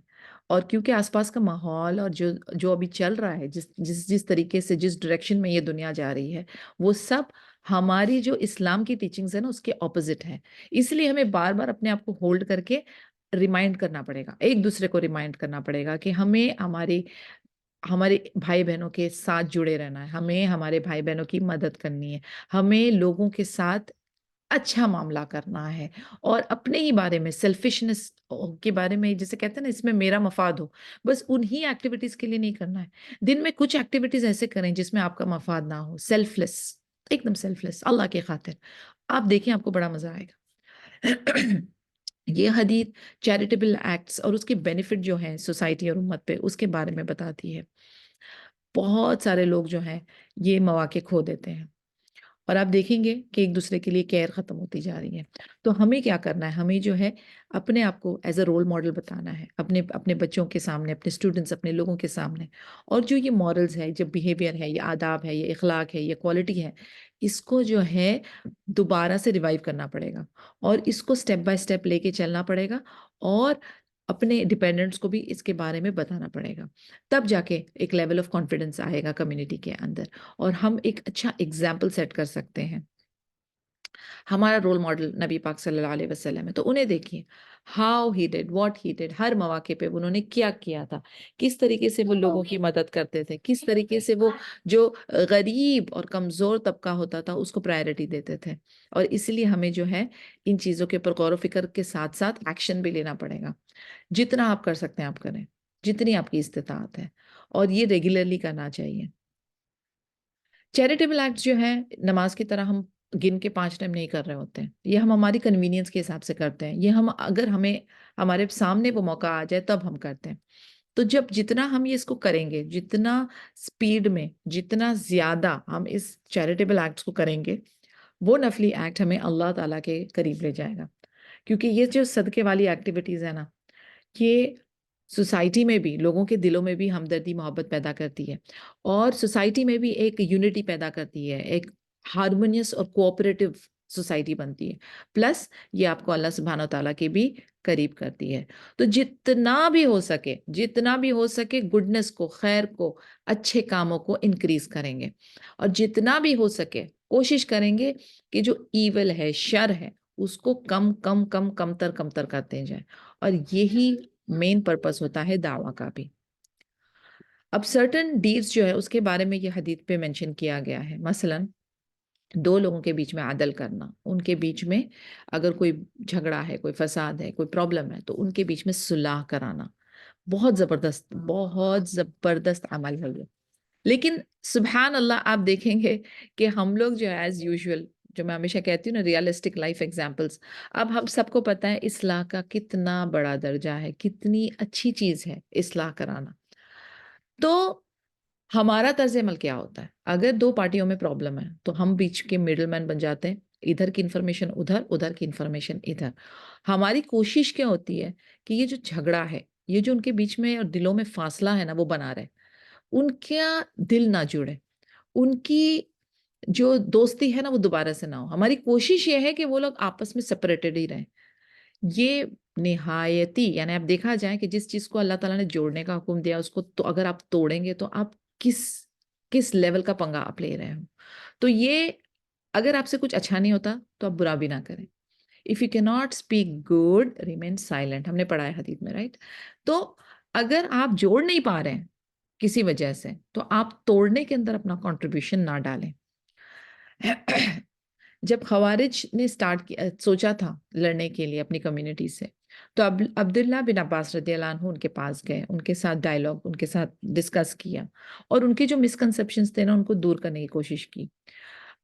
اور کیونکہ آس پاس کا ماحول اور جو ابھی چل رہا ہے، جس طریقے سے جس ڈائریکشن میں یہ دنیا جا رہی ہے، وہ سب ہماری جو اسلام کی ٹیچنگز ہیں نا اس کے اپوزٹ ہے. اس لیے ہمیں بار بار اپنے آپ کو ہولڈ کر کے ریمائنڈ کرنا پڑے گا، ایک دوسرے کو ریمائنڈ کرنا پڑے گا کہ ہمیں ہمارے بھائی بہنوں کے ساتھ جڑے رہنا ہے، ہمیں ہمارے بھائی بہنوں کی مدد کرنی ہے، ہمیں لوگوں کے ساتھ اچھا معاملہ کرنا ہے، اور اپنے ہی بارے میں سیلفشنس کے بارے میں جسے کہتے ہیں نا اس میں میرا مفاد ہو، بس انہی ایکٹیویٹیز کے لیے نہیں کرنا ہے. دن میں کچھ ایکٹیویٹیز ایسے کریں جس میں آپ کا مفاد نہ ہو. سیلف لیس، ایک دم سیلف لیس، اللہ کی خاطر. آپ دیکھیں آپ کو بڑا مزہ آئے گا. یہ حدیث چیریٹیبل ایکٹس اور اس کے بینیفٹ جو ہیں سوسائٹی اور امت پہ، اس کے بارے میں بتاتی ہے. بہت سارے لوگ جو ہیں یہ مواقع کھو دیتے ہیں، اور آپ دیکھیں گے کہ ایک دوسرے کے لیے کیئر ختم ہوتی جا رہی ہے. تو ہمیں کیا کرنا ہے؟ ہمیں جو ہے اپنے آپ کو ایز اے رول ماڈل بتانا ہے، اپنے بچوں کے سامنے، اپنے اسٹوڈنٹس، اپنے لوگوں کے سامنے. اور جو یہ مورلز ہے، جو بیہیویئر ہے، یہ آداب ہے، یہ اخلاق ہے، یہ کوالٹی ہے، اس کو جو ہے دوبارہ سے ریوائیو کرنا پڑے گا، اور اس کو سٹیپ بائی سٹیپ لے کے چلنا پڑے گا، اور اپنے ڈیپینڈنٹس کو بھی اس کے بارے میں بتانا پڑے گا. تب جا کے ایک لیول آف کانفیڈنس آئے گا کمیونٹی کے اندر، اور ہم ایک اچھا ایگزامپل سیٹ کر سکتے ہیں. ہمارا رول ماڈل نبی پاک صلی اللہ علیہ وسلم ہے، تو انہیں دیکھیے how he did what he did. ہر مواقع پہ انہوں نے کیا کیا تھا، کس طریقے سے وہ لوگوں کی مدد کرتے تھے، کس طریقے سے وہ جو غریب اور کمزور طبقہ ہوتا تھا اس کو پرائرٹی دیتے تھے. اور اس لیے ہمیں جو ہے ان چیزوں کے اوپر غور و فکر کے ساتھ ساتھ ایکشن بھی لینا پڑے گا. جتنا آپ کر سکتے ہیں آپ کریں، جتنی آپ کی استطاعت ہے، اور یہ ریگولرلی کرنا چاہیے. چیریٹیبل ایکٹس جو ہیں نماز کی طرح ہم گن کے 5 ٹائم نہیں کر رہے ہوتے ہیں، یہ ہم ہماری کنوینئنس کے حساب سے کرتے ہیں. یہ اگر ہمیں ہمارے سامنے وہ موقع آ جائے تب ہم کرتے ہیں. تو جتنا ہم اس کو کریں گے، جتنا سپیڈ میں، جتنا زیادہ ہم اس چیریٹیبل ایکٹس کو کریں گے، وہ نفلی ایکٹ ہمیں اللہ تعالیٰ کے قریب لے جائے گا. کیونکہ یہ جو صدقے والی ایکٹیویٹیز ہے نا، یہ سوسائٹی میں بھی، لوگوں کے دلوں میں بھی ہمدردی محبت پیدا کرتی ہے، اور سوسائٹی میں بھی ایک یونٹی پیدا کرتی ہے، ایک ہارمونیس اور کوآپریٹو سوسائٹی بنتی ہے. پلس یہ آپ کو اللہ سبحانہ و تعالیٰ کے بھی قریب کرتی ہے. تو جتنا بھی ہو سکے گڈنس کو، خیر کو، اچھے کاموں کو انکریز کریں گے، اور جتنا بھی ہو سکے کوشش کریں گے کہ جو ایول ہے، شر ہے، اس کو کم تر کرتے جائیں. اور یہی مین پرپس ہوتا ہے دعویٰ کا بھی. اب سرٹن ڈیڈز جو ہے اس کے بارے میں یہ حدیث پہ مینشن کیا گیا ہے. مثلا 2 لوگوں کے بیچ میں عدل کرنا، ان کے بیچ میں اگر کوئی جھگڑا ہے، کوئی فساد ہے، کوئی پرابلم ہے، تو ان کے بیچ میں صلح کرانا بہت زبردست عمل ہے یہ. لیکن سبحان اللہ، آپ دیکھیں گے کہ ہم لوگ جو ایز یوزول، جو میں ہمیشہ کہتی ہوں نا، ریئلسٹک لائف ایگزامپلس، اب ہم سب کو پتہ ہے اصلاح کا کتنا بڑا درجہ ہے، کتنی اچھی چیز ہے اصلاح کرانا. تو ہمارا طرز عمل کیا ہوتا ہے؟ اگر 2 پارٹیوں میں پرابلم ہے تو ہم بیچ کے میڈل مین بن جاتے ہیں، ادھر کی انفارمیشن ادھر، ادھر کی انفارمیشن ادھر. ہماری کوشش کیا ہوتی ہے کہ یہ جو جھگڑا ہے، یہ جو ان کے بیچ میں اور دلوں میں فاصلہ ہے نا، وہ بنا رہے، ان کا دل نہ جڑے، ان کی جو دوستی ہے نا وہ دوبارہ سے نہ ہو. ہماری کوشش یہ ہے کہ وہ لوگ آپس میں سپریٹڈ ہی رہیں. یہ نہایتی، یعنی آپ دیکھا جائے کہ جس چیز کو اللہ تعالیٰ نے جوڑنے کا حکم دیا، اس کو تو اگر آپ توڑیں گے تو آپ کس لیول کا پنگا آپ لے رہے ہو. تو یہ اگر آپ سے کچھ اچھا نہیں ہوتا تو آپ برا بھی نہ کریں. If you cannot speak good, remain silent. ہم نے پڑھا ہے حدیث میں، رائٹ؟ تو اگر آپ جوڑ نہیں پا رہے ہیں کسی وجہ سے، تو آپ توڑنے کے اندر اپنا کنٹریبیوشن نہ ڈالیں. جب خوارج نے سوچا تھا لڑنے کے لیے اپنی کمیونٹی سے، تو عبداللہ بن عباس رضی اللہ عنہ ان کے پاس گئے، ان کے ساتھ ڈائلاگ، ان کے ساتھ ڈسکس کیا، اور ان کے جو مسکنسیپشنز تھے نا ان کو دور کرنے کی کوشش کی.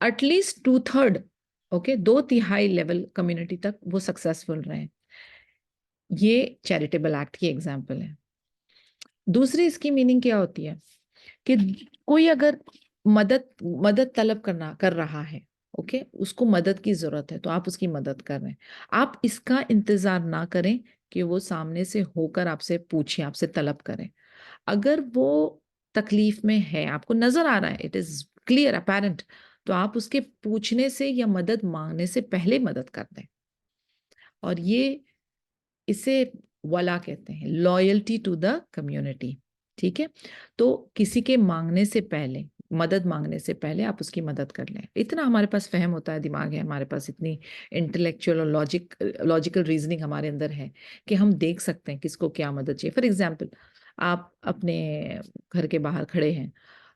At least 2/3، okay, 2/3 level community تک وہ سکسیسفل رہے. یہ چیریٹیبل ایکٹ کی ایگزامپل ہے. دوسری اس کی میننگ کیا ہوتی ہے کہ کوئی اگر مدد طلب کر رہا ہے، اوکے، اس کو مدد کی ضرورت ہے تو آپ اس کی مدد کر رہے ہیں. آپ اس کا انتظار نہ کریں کہ وہ سامنے سے ہو کر آپ سے پوچھیں، آپ سے طلب کریں. اگر وہ تکلیف میں ہے، آپ کو نظر آ رہا ہے، اٹ از کلیئر اپیرنٹ، تو آپ اس کے پوچھنے سے یا مدد مانگنے سے پہلے مدد کر دیں. اور یہ اسے ولا کہتے ہیں، لائلٹی ٹو دا کمیونٹی. ٹھیک ہے، تو کسی کے مانگنے سے پہلے، مدد مانگنے سے پہلے آپ اس کی مدد کر لیں. اتنا ہمارے پاس فہم ہوتا ہے، دماغ ہے ہمارے پاس، اتنی انٹلیکچوئل اور لاجیکل ریزننگ ہمارے اندر ہے کہ ہم دیکھ سکتے ہیں کس کو کیا مدد چاہیے. فار ایگزامپل، آپ اپنے گھر کے باہر کھڑے ہیں،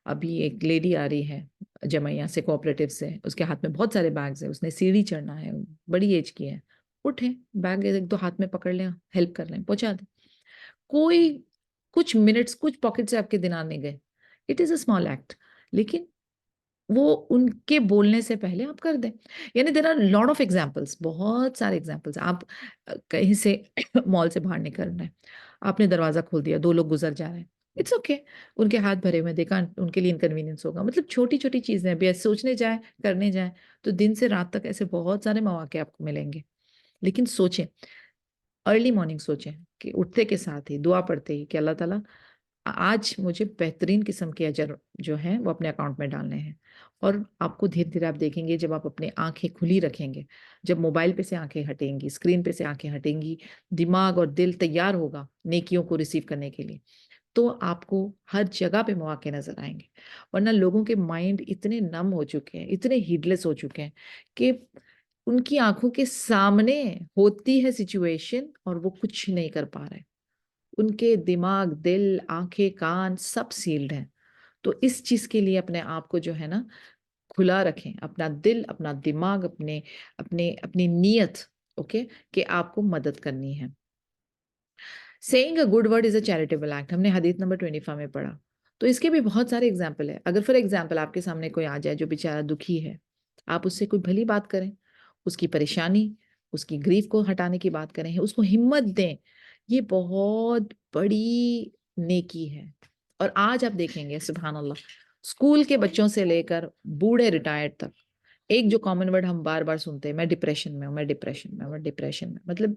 ابھی ایک لیڈی آ رہی ہے جمعیہ سے، کوآپریٹو سے، اس کے ہاتھ میں بہت سارے بیگز ہیں، اس نے سیڑھی چڑھنا ہے، بڑی ایج کی ہے. اٹھیں، بیگ ایک دو ہاتھ میں پکڑ لیں، ہیلپ کر لیں، پہنچا دیں. کوئی کچھ منٹس، کچھ پاکٹ سے آپ کے دن آنے گئے، it is a small act, لیکن وہ ان کے بولنے سے پہلے آپ کر دیں. یعنی there are lot of examples, بہت سارے ایگزامپلس. آپ کہیں سے مال سے باہر نکل رہے ہیں، آپ نے دروازہ کھول دیا، دو لوگ گزر جا رہے ہیں، اٹس اوکے، ان کے ہاتھ بھرے ہوئے، دیکھا ان کے لیے انکنوینئنس ہوگا. مطلب چھوٹی چھوٹی چیزیں بھی ایسے سوچنے جائیں، کرنے جائیں تو دن سے رات تک ایسے بہت سارے مواقع آپ کو ملیں گے. لیکن سوچیں، ارلی مارننگ سوچیں کہ اٹھتے کے ساتھ ہی دعا پڑھتے ہی کہ اللہ تعالیٰ آج مجھے بہترین قسم کے اجر جو ہیں وہ اپنے اکاؤنٹ میں ڈالنے ہیں. اور آپ کو دھیرے دھیرے آپ دیکھیں گے، جب آپ اپنے آنکھیں کھلی رکھیں گے، جب موبائل پہ سے آنکھیں ہٹیں گی، اسکرین پہ سے آنکھیں ہٹیں گی، دماغ اور دل تیار ہوگا نیکیوں کو ریسیو کرنے کے لیے، تو آپ کو ہر جگہ پہ مواقع نظر آئیں گے. ورنہ لوگوں کے مائنڈ اتنے نم ہو چکے ہیں، اتنے ہیڈلیس ہو چکے ہیں کہ ان کی آنکھوں کے سامنے ہوتی ہے سچویشن اور وہ کچھ نہیں کر پا رہے. ان کے دماغ، دل، آنکھیں، کان سب سیلڈ ہیں. تو اس چیز کے لیے اپنے آپ کو جو ہے نا کھلا رکھیں، اپنا دل، اپنا دماغ، اپنی نیت، اوکے، کہ آپ کو مدد کرنی ہے. Saying a good word is a charitable act, ہم نے حدیث نمبر 25 میں پڑھا. تو اس کے بھی بہت سارے ایگزامپل ہیں. اگر فار ایگزامپل آپ کے سامنے کوئی آ جائے جو بیچارہ دکھی ہے، آپ اس سے کوئی بھلی بات کریں، اس کی پریشانی، اس کی گریف کو ہٹانے کی بات کریں، اس کو ہمت دیں. یہ بہت بڑی نیکی ہے. اور آج آپ دیکھیں گے سبحان اللہ، اسکول کے بچوں سے لے کر بوڑھے ریٹائرڈ تک ایک جو کامن ورڈ ہم بار بار سنتے ہیں، میں ڈپریشن میں ہوں، میں ڈپریشن میں ہوں، میں ڈپریشن میں. مطلب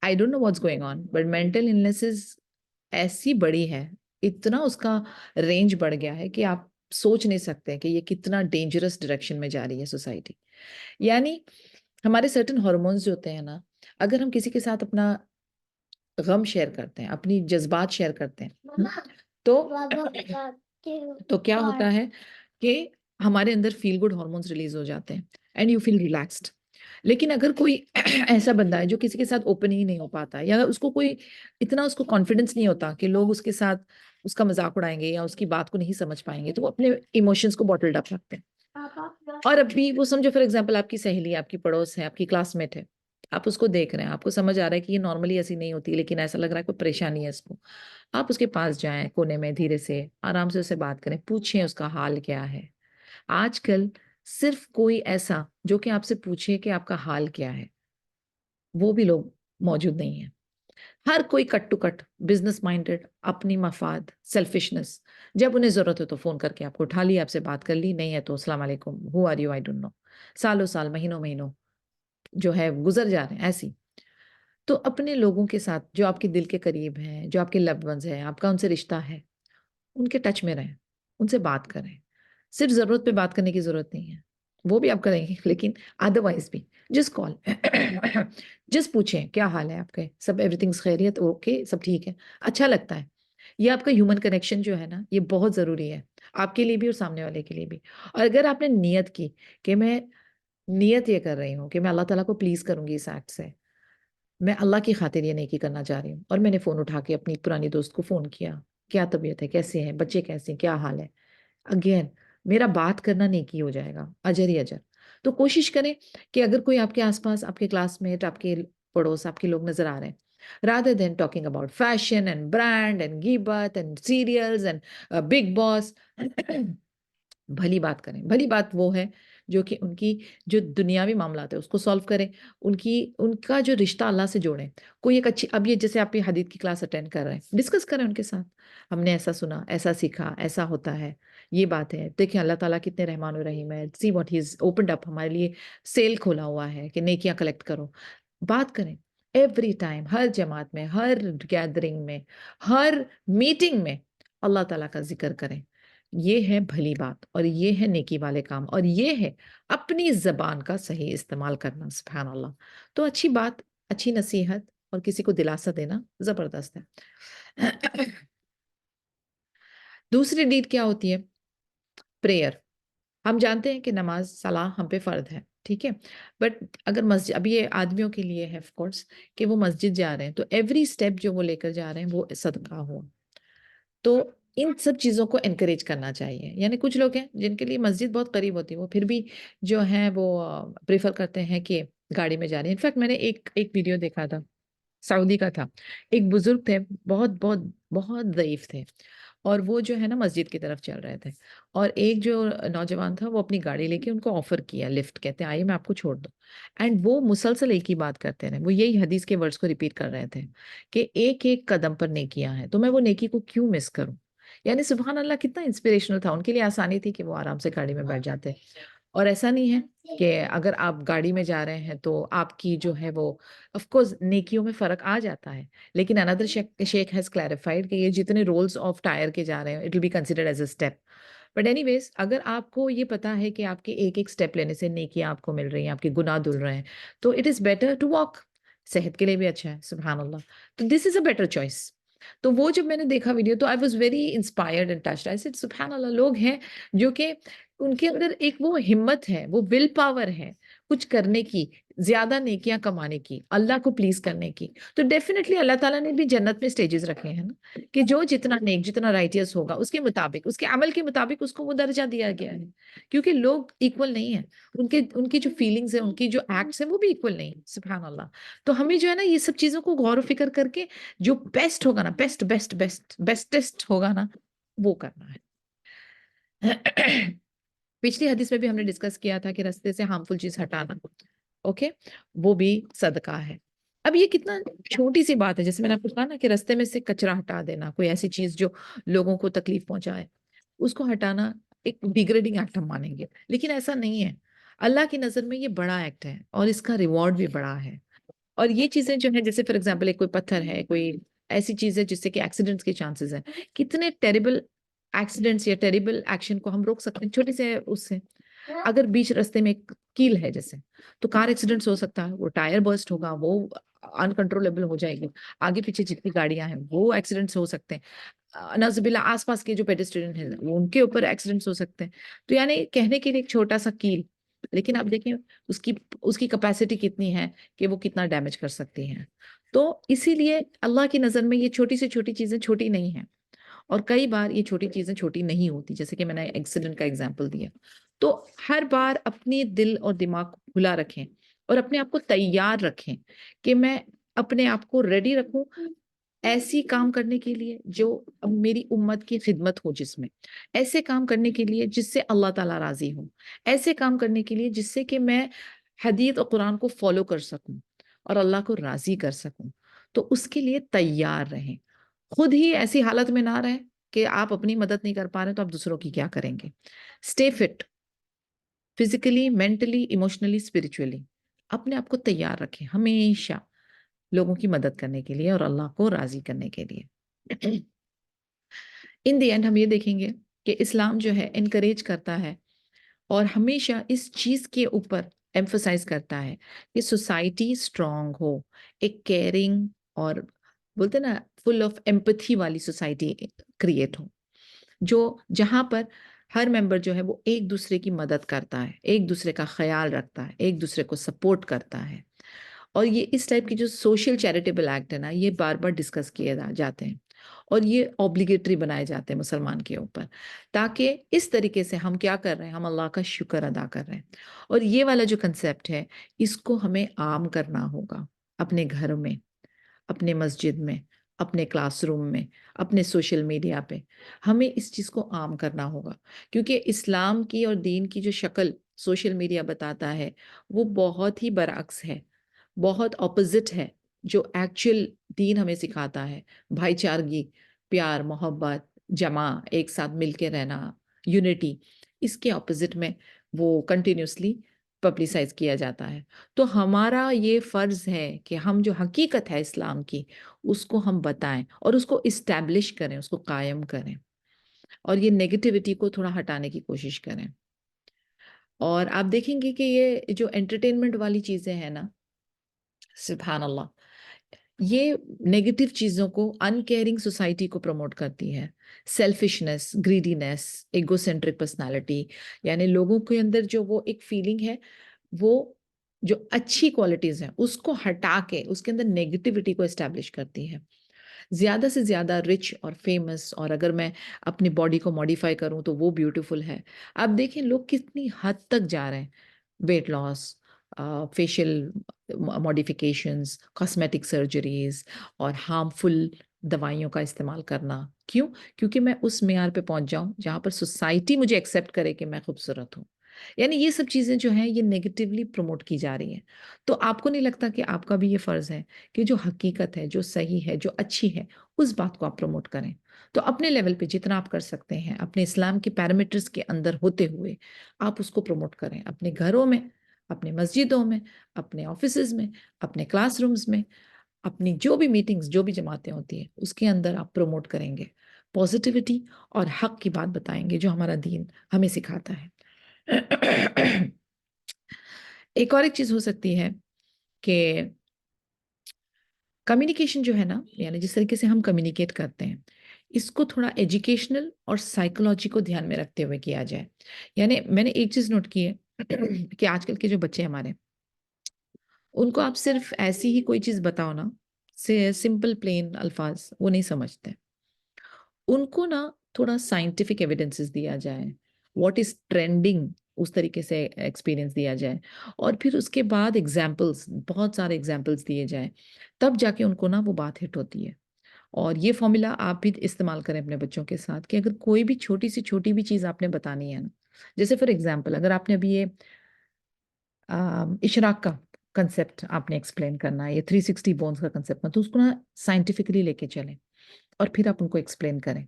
I don't know what's going on, but mental illnesses ایسی بڑی ہے، اتنا اس کا رینج بڑھ گیا ہے کہ آپ سوچ نہیں سکتے کہ یہ کتنا ڈینجرس ڈائریکشن میں جا رہی ہے سوسائٹی. یعنی ہمارے سرٹن ہارمونز جو ہوتے ہیں نا، اگر ہم کسی کے ساتھ اپنا غم شیئر کرتے ہیں، اپنی جذبات شیئر کرتے ہیں، تو کیا ہوتا ہے کہ ہمارے اندر فیل گڈ ہارمونز ریلیز ہو جاتے ہیں اینڈ یو فیل ریلیکسڈ. لیکن اگر کوئی ایسا بندہ ہے جو کسی کے ساتھ اوپن ہی نہیں ہو پاتا، یا اس کو کوئی اتنا اس کو کانفیڈنس نہیں ہوتا کہ لوگ اس کے ساتھ اس کا مذاق اڑائیں گے یا اس کی بات کو نہیں سمجھ پائیں گے، تو وہ اپنے ایموشنز کو بوٹلڈ اپ رکھتے ہیں. اور ابھی وہ سمجھو فار ایگزامپل آپ کی سہیلی، آپ کی پڑوس ہے، آپ کی کلاس میٹ ہے، آپ اس کو دیکھ رہے ہیں، آپ کو سمجھ آ رہا ہے کہ یہ نارملی ایسی نہیں ہوتی، لیکن ایسا لگ رہا ہے کوئی پریشانی ہے اس کو. آپ اس کے پاس جائیں، کونے میں دھیرے سے آرام سے اسے بات کریں، پوچھیں اس کا حال کیا ہے. آج کل صرف کوئی ایسا جو کہ آپ سے پوچھے کہ آپ کا حال کیا ہے، وہ بھی لوگ موجود نہیں ہیں. ہر کوئی cut to cut business minded, اپنی مفاد، سیلفشنس. جب انہیں ضرورت ہے تو فون کر کے آپ کو اٹھا لی، آپ سے بات کر لی، نہیں ہے تو السلام علیکم، who are you, I don't know. سالوں سال، مہینوں مہینوں جو ہے گزر جا رہے ہیں ایسی. تو اپنے لوگوں کے ساتھ جو آپ کے دل کے قریب ہیں، جو آپ کے لوڈ ونز ہیں، آپ کا ان سے رشتہ ہے، ان کے ٹچ میں رہیں، ان سے بات کریں. صرف ضرورت پہ بات کرنے کی ضرورت نہیں ہے، وہ بھی آپ کریں گے، لیکن ادروائز بھی جس کال جس پوچھیں کیا حال ہے آپ کے، سب ایوری تھنگس خیریت، اوکے، سب ٹھیک ہے، اچھا لگتا ہے. یہ آپ کا ہیومن کنیکشن جو ہے نا، یہ بہت ضروری ہے آپ کے لیے بھی اور سامنے والے کے لیے بھی. اور اگر آپ نے نیت کی کہ میں نیت یہ کر رہی ہوں کہ میں اللہ تعالیٰ کو پلیز کروں گی اس ایکٹ سے، میں اللہ کی خاطر یہ نیکی کرنا چاہ رہی ہوں، اور میں نے فون اٹھا کے اپنی پرانی دوست کو فون کیا، کیا طبیعت ہے، کیسے ہیں بچے، کیسے ہیں، کیا حال ہے، اگین میرا بات کرنا نیکی ہو جائے گا، اجر ہی اجر. تو کوشش کریں کہ اگر کوئی آپ کے آس پاس، آپ کے کلاس میٹ، آپ کے پڑوس، آپ کے لوگ نظر آ رہے ہیں، rather than talking about fashion and brand and غیبت and serials and big boss بھلی بات کریں. بھلی بات وہ ہے جو کہ ان کی جو دنیاوی معاملات ہے اس کو سولو کریں، ان کا جو رشتہ اللہ سے جوڑیں. کوئی ایک اچھی، اب یہ جیسے آپ یہ حدیث کی کلاس اٹینڈ کر رہے ہیں، ڈسکس کریں ان کے ساتھ، ہم نے ایسا سنا، ایسا سیکھا، ایسا ہوتا ہے، یہ بات ہے. دیکھیں اللہ تعالیٰ کتنے رحمان و رحیم ہے. See what he is opened up, ہمارے لیے سیل کھولا ہوا ہے کہ نیکیاں کلیکٹ کرو. بات کریں ایوری ٹائم, ہر جماعت میں, ہر گیدرنگ میں, ہر میٹنگ میں اللہ تعالیٰ کا ذکر کریں. یہ ہے بھلی بات, اور یہ ہے نیکی والے کام, اور یہ ہے اپنی زبان کا صحیح استعمال کرنا. سبحان اللہ. تو اچھی بات, اچھی نصیحت اور کسی کو دلاسا دینا زبردست ہے. دوسری ڈیڈ کیا ہوتی ہے؟ پریئر. ہم جانتے ہیں کہ نماز صلاح ہم پہ فرض ہے, ٹھیک ہے, بٹ اگر مسجد, اب یہ آدمیوں کے لیے ہے آف کورس کہ وہ مسجد جا رہے ہیں, تو ایوری اسٹیپ جو وہ لے کر جا رہے ہیں وہ صدقہ ہو. تو ان سب چیزوں کو انکریج کرنا چاہیے. یعنی کچھ لوگ ہیں جن کے لیے مسجد بہت قریب ہوتی ہے, وہ پھر بھی جو ہیں وہ پریفر کرتے ہیں کہ گاڑی میں جا رہے ہیں. انفیکٹ میں نے ایک ویڈیو دیکھا تھا, سعودی کا تھا. ایک بزرگ تھے, بہت بہت بہت ضعیف تھے, اور وہ جو ہے نا مسجد کی طرف چل رہے تھے, اور ایک جو نوجوان تھا وہ اپنی گاڑی لے کے ان کو آفر کیا لفٹ, کہتے ہیں آئیے میں آپ کو چھوڑ دوں. اینڈ وہ مسلسل ایک ہی بات کرتے رہے, وہ یہی حدیث کے ورڈز کو ریپیٹ کر رہے تھے کہ ایک ایک قدم پر نیکیاں ہیں, تو میں وہ نیکی کو کیوں مس کروں. یعنی سبحان اللہ کتنا انسپریشنل تھا. ان کے لیے آسانی تھی کہ وہ آرام سے گاڑی میں بیٹھ جاتے. اور ایسا نہیں ہے کہ اگر آپ گاڑی میں جا رہے ہیں تو آپ کی جو ہے وہ آف کورس نیکیوں میں فرق آ جاتا ہے, لیکن اندر شیخ ہیز کلیریفائڈ کہ یہ جتنے رولز آف ٹائر کے جا رہے ہیں it will be considered as a step. But anyways, اگر آپ کو یہ پتا ہے کہ آپ کے ایک ایک اسٹیپ لینے سے نیکیاں آپ کو مل رہی ہیں, آپ کے گناہ دھل رہے ہیں, تو it is better to walk. صحت کے لیے بھی اچھا ہے. سبحان اللہ. تو دس از اے بیٹر چوائس. تو وہ جب میں نے دیکھا ویڈیو تو I was very inspired and touched. I said سبحان اللہ, لوگ ہیں جو کہ ان کے اندر ایک وہ ہمت ہے, وہ ول پاور ہے کچھ کرنے کی, زیادہ نیکیاں کمانے کی, اللہ کو پلیز کرنے کی. تو ڈیفینیٹلی اللہ تعالیٰ نے بھی جنت میں سٹیجز رکھے ہیں نا, کہ جو جتنا نیک, جتنا رائٹیس ہوگا اس کے مطابق, اس کے عمل کے مطابق اس کو وہ درجہ دیا گیا ہے. کیونکہ لوگ ایکول نہیں ہیں, ان کی جو فیلنگز ہیں, ان کی جو ایکٹس ہیں وہ بھی ایکول نہیں. سبحان اللہ. تو ہمیں جو ہے نا یہ سب چیزوں کو غور و فکر کر کے جو بیسٹ ہوگا نا, بیسٹ بیسٹ بیسٹ بیسٹسٹ ہوگا نا, وہ کرنا ہے. پچھلی حدیث میں بھی ہم نے ڈسکس کیا تھا کہ رستے سے ہارمفل چیز ہٹانا, اوکے, وہ بھی صدقہ ہے. اب یہ کتنا چھوٹی سی بات ہے, جیسے میں نے آپ کو کہا نا کہ رستے میں سے کچرا ہٹا دینا, کوئی ایسی چیز جو لوگوں کو تکلیف پہنچائے, اس کو ہٹانا ایک ڈیگریڈنگ ایکٹ ہم مانیں گے, لیکن ایسا نہیں ہے. اللہ کی نظر میں یہ بڑا ایکٹ ہے, اور اس کا ریوارڈ بھی بڑا ہے. اور یہ چیزیں جو ہیں, جیسے فار ایگزامپل ایک کوئی پتھر ہے, کوئی ایسی چیز ہے جس سے کہ ایکسیڈنٹس کے چانسز ہیں, کتنے ٹیریبل ایکسیڈنٹس یا ٹیریبل ایکشن کو ہم روک سکتے ہیں چھوٹے سے اس سے. اگر بیچ رستے میں ایک کیل ہے جیسے, تو کار ایکسیڈنٹس ہو سکتا ہے, وہ ٹائر برسٹ ہوگا, وہ انکنٹرولبل ہو جائے گی, آگے پیچھے جتنی گاڑیاں ہیں وہ ایکسیڈنٹس ہو سکتے ہیں, نعوذ باللہ آس پاس کے جو پیڈسٹرین ہیں وہ ان کے اوپر ایکسیڈنٹس ہو سکتے ہیں. تو یعنی کہنے کے لیے ایک چھوٹا سا کیل, لیکن آپ دیکھیں اس کی کیپیسٹی کتنی ہے کہ وہ کتنا ڈیمیج کر سکتی ہیں. تو اسی لیے اللہ کی نظر میں یہ چھوٹی سے چھوٹی چیزیں چھوٹی نہیں ہیں, اور کئی بار یہ چھوٹی چیزیں چھوٹی نہیں ہوتی, جیسے کہ میں نے ایکسیڈنٹ کا ایگزامپل دیا. تو ہر بار اپنی دل اور دماغ کو کھلا رکھیں, اور اپنے آپ کو تیار رکھیں کہ میں اپنے آپ کو ریڈی رکھوں ایسی کام کرنے کے لیے جو میری امت کی خدمت ہو, جس میں ایسے کام کرنے کے لیے جس سے اللہ تعالیٰ راضی ہو, ایسے کام کرنے کے لیے جس سے کہ میں حدیث اور قرآن کو فالو کر سکوں اور اللہ کو راضی کر سکوں. تو اس کے لیے تیار رہیں. خود ہی ایسی حالت میں نہ رہیں کہ آپ اپنی مدد نہیں کر پا رہے تو آپ دوسروں کی کیا کریں گے. Stay fit, physically, mentally, emotionally, spiritually. اپنے آپ کو تیار رکھیں ہمیشہ لوگوں کی مدد کرنے کے لیے اور اللہ کو راضی کرنے کے لیے. ان دی اینڈ ہم یہ دیکھیں گے کہ اسلام جو ہے انکریج کرتا ہے اور ہمیشہ اس چیز کے اوپر ایمفسائز کرتا ہے کہ سوسائٹی اسٹرانگ ہو, ایک کیئرنگ اور بولتے نا فل آف ایمپتھی والی سوسائٹی کریٹ ہو, جو جہاں پر ہر ممبر جو ہے وہ ایک دوسرے کی مدد کرتا ہے, ایک دوسرے کا خیال رکھتا ہے, ایک دوسرے کو سپورٹ کرتا ہے. اور یہ اس ٹائپ کی جو سوشل چیریٹیبل ایکٹ ہے نا, یہ بار بار ڈسکس کیے جاتے ہیں, اور یہ اوبلیگیٹری بنائے جاتے ہیں مسلمان کے اوپر, تاکہ اس طریقے سے ہم کیا کر رہے ہیں, ہم اللہ کا شکر ادا کر رہے ہیں. اور یہ والا جو کنسیپٹ ہے اس کو ہمیں عام کرنا ہوگا اپنے گھر میں, اپنے مسجد میں, اپنے کلاس روم میں, اپنے سوشل میڈیا پہ. ہمیں اس چیز کو عام کرنا ہوگا, کیونکہ اسلام کی اور دین کی جو شکل سوشل میڈیا بتاتا ہے وہ بہت ہی برعکس ہے, بہت اپوزٹ ہے جو ایکچوئل دین ہمیں سکھاتا ہے. بھائی چارگی, پیار, محبت, جمع, ایک ساتھ مل کے رہنا, یونٹی، اس کے اپوزٹ میں وہ کنٹینیوسلی پبلسائز کیا جاتا ہے. تو ہمارا یہ فرض ہے کہ ہم جو حقیقت ہے اسلام کی اس کو ہم بتائیں اور اس کو اسٹیبلش کریں، اس کو قائم کریں، اور یہ نیگیٹیوٹی کو تھوڑا ہٹانے کی کوشش کریں. اور آپ دیکھیں گے کہ یہ جو انٹرٹینمنٹ والی چیزیں ہیں نا، سبحان اللہ، یہ نیگیٹو چیزوں کو، ان کیئرنگ سوسائٹی کو پروموٹ کرتی ہے. سیلفشنس، گریڈینس، ایگو سینٹرک پرسنالٹی، یعنی لوگوں کے اندر جو وہ ایک فیلنگ ہے، وہ جو اچھی کوالٹیز ہیں اس کو ہٹا کے اس کے اندر نیگیٹیوٹی کو اسٹیبلش کرتی ہے. زیادہ سے زیادہ رچ اور فیمس، اور اگر میں اپنی باڈی کو ماڈیفائی کروں تو وہ بیوٹیفل ہے. آپ دیکھیں لوگ کتنی حد تک جا رہے ہیں، weight loss, facial modifications, cosmetic surgeries, اور ہارمفل دوائیوں کا استعمال کرنا. کیوں؟ کیونکہ میں اس معیار پہ پہنچ جاؤں جہاں پر سوسائٹی مجھے ایکسیپٹ کرے کہ میں خوبصورت ہوں. یعنی یہ سب چیزیں جو ہیں یہ نیگیٹیولی پروموٹ کی جا رہی ہیں. تو آپ کو نہیں لگتا کہ آپ کا بھی یہ فرض ہے کہ جو حقیقت ہے، جو صحیح ہے، جو اچھی ہے، اس بات کو آپ پروموٹ کریں؟ تو اپنے لیول پہ جتنا آپ کر سکتے ہیں، اپنے اسلام کے پیرامیٹرز کے اندر ہوتے ہوئے آپ اس کو پروموٹ کریں. اپنے گھروں میں، اپنے مسجدوں میں، اپنے آفیسز میں، اپنے کلاس رومز میں، اپنی جو بھی میٹنگز، جو بھی جماعتیں ہوتی ہیں اس کے اندر آپ پروموٹ کریں گے پازیٹیوٹی اور حق کی بات بتائیں گے جو ہمارا دین ہمیں سکھاتا ہے. ایک اور ایک چیز ہو سکتی ہے کہ کمیونیکیشن جو ہے نا، یعنی جس طریقے سے ہم کمیونیکیٹ کرتے ہیں، اس کو تھوڑا ایجوکیشنل اور سائیکولوجی کو دھیان میں رکھتے ہوئے کیا جائے. یعنی میں نے ایک چیز نوٹ کی ہے کہ آج کل کے جو بچے ہمارے، ان کو آپ صرف ایسی ہی کوئی چیز بتاؤ نا، سمپل پلین الفاظ، وہ نہیں سمجھتے. ان کو نا تھوڑا سائنٹیفک ایویڈنسز دیا جائے، واٹ از ٹرینڈنگ، اس طریقے سے ایکسپیرینس دیا جائے، اور پھر اس کے بعد ایگزامپلس، بہت سارے ایگزامپلس دیے جائیں، تب جا کے ان کو نا وہ بات ہٹ ہوتی ہے. اور یہ فارمولا آپ بھی استعمال کریں اپنے بچوں کے ساتھ کہ اگر کوئی بھی چھوٹی سی چھوٹی بھی چیز آپ نے بتانی ہے نا، جیسے فار ایگزامپل اگر آپ نے ابھی یہ اشراق کا کنسیپٹ آپ نے ایکسپلین کرنا ہے، یہ 360 بونز کا کنسیپٹ، تو اس کو نا سائنٹیفکلی لے کے چلیں اور پھر آپ ان کو ایکسپلین کریں.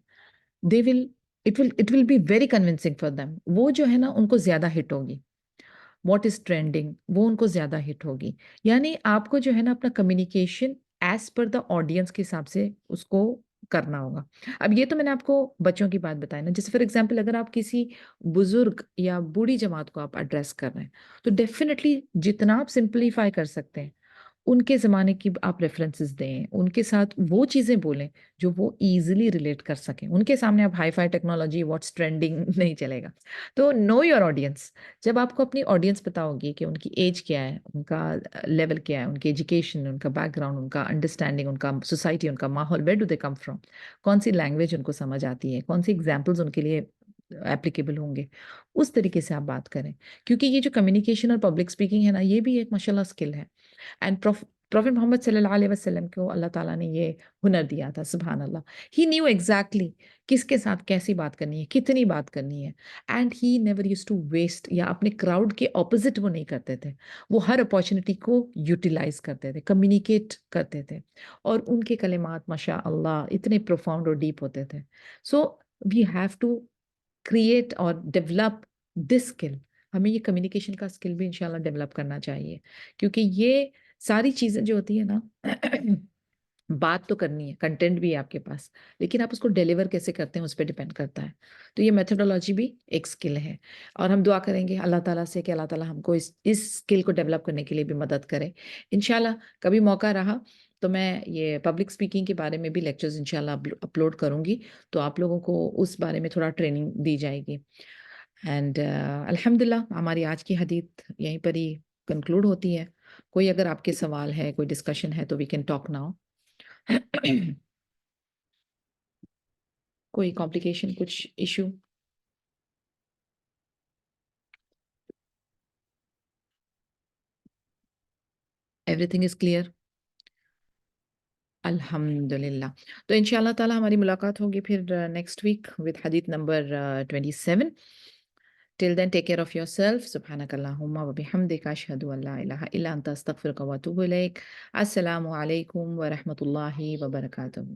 They will it will be very convincing for them. وہ جو ہے نا ان کو زیادہ ہٹ ہوگی. واٹ از ٹرینڈنگ، وہ ان کو زیادہ ہٹ ہوگی. یعنی آپ کو جو ہے نا اپنا communication as per the audience کے حساب سے اس کو کرنا ہوگا. اب یہ تو میں نے آپ کو بچوں کی بات بتائی نا، جیسے فار ایگزامپل اگر آپ کسی بزرگ یا بوڑھی جماعت کو آپ ایڈریس کر رہے ہیں تو ڈیفینیٹلی جتنا آپ سمپلیفائی کر سکتے ہیں ان کے زمانے کی آپ ریفرنسز دیں، ان کے ساتھ وہ چیزیں بولیں جو وہ ایزیلی ریلیٹ کر سکیں. ان کے سامنے آپ hi fi technology, what's trending نہیں چلے گا. تو نو یور آڈینس. جب آپ کو اپنی آڈینس پتا ہوگی کہ ان کی ایج کیا ہے، ان کا لیول کیا ہے، ان کی ایجوکیشن، ان کا بیک گراؤنڈ، ان کا انڈرسٹینڈنگ، ان کا سوسائٹی، ان کا ماحول، where do they come from, کون سی لینگویج ان کو سمجھ آتی ہے، کون سی ایگزامپلز ان کے لیے اپلیکیبل ہوں گے، اس طریقے سے آپ بات کریں. کیونکہ یہ جو کمیونیکیشن اور پبلک اسپیکنگ ہے نا، یہ بھی ایک ماشاء اللہ اسکل ہے. اینڈ پروفیٹ محمد صلی اللہ علیہ وسلم کو اللہ تعالیٰ نے یہ ہنر دیا تھا. سبحان اللہ. ہی نیو ایگزیکٹلی کس کے ساتھ کیسی بات کرنی ہے، کتنی بات کرنی ہے. And he never used to waste, یا اپنے کراؤڈ کے اپوزٹ وہ نہیں کرتے تھے. وہ ہر اپارچونیٹی کو یوٹیلائز کرتے تھے، کمیونیکیٹ کرتے تھے، اور ان کے کلمات ماشاء اللہ اتنے پروفاؤنڈ اور ڈیپ ہوتے تھے. سو وی ہیو ٹو کریٹ اور ڈیولپ دس اسکل. ہمیں یہ کمیونیکیشن کا اسکل بھی انشاءاللہ ڈیولپ کرنا چاہیے، کیونکہ یہ ساری چیزیں جو ہوتی ہیں نا، بات تو کرنی ہے، کنٹینٹ بھی ہے آپ کے پاس، لیکن آپ اس کو ڈیلیور کیسے کرتے ہیں اس پہ ڈیپینڈ کرتا ہے. تو یہ میتھڈولوجی بھی ایک اسکل ہے، اور ہم دعا کریں گے اللہ تعالیٰ سے کہ اللہ تعالیٰ ہم کو اس اسکل کو ڈیولپ کرنے کے لیے بھی مدد کرے. انشاءاللہ کبھی موقع رہا تو میں یہ پبلک اسپیکنگ کے بارے میں بھی لیکچرز انشاءاللہ اپلوڈ کروں گی، تو آپ لوگوں کو اس بارے میں تھوڑا ٹریننگ دی جائے گی. اینڈ الحمدللہ ہماری آج کی حدیث یہیں پر ہی کنکلوڈ ہوتی ہے. کوئی اگر آپ کے سوال ہے، کوئی ڈسکشن ہے تو وی کین ٹاک ناؤ. کوئی کمپلیکیشن، کچھ issue? Every thing is clear? الحمد للہ. تو ان شاء اللہ تعالیٰ ہماری ملاقات ہوگی پھر نیکسٹ ویک وتھ حدیث number 27. Till then, take care of yourself. Subhanakallahumma wa bihamdika ashhadu an la ilaha illa anta astaghfiruka wa atubu ilaik. Assalamu alaikum wa rahmatullahi wa barakatuh.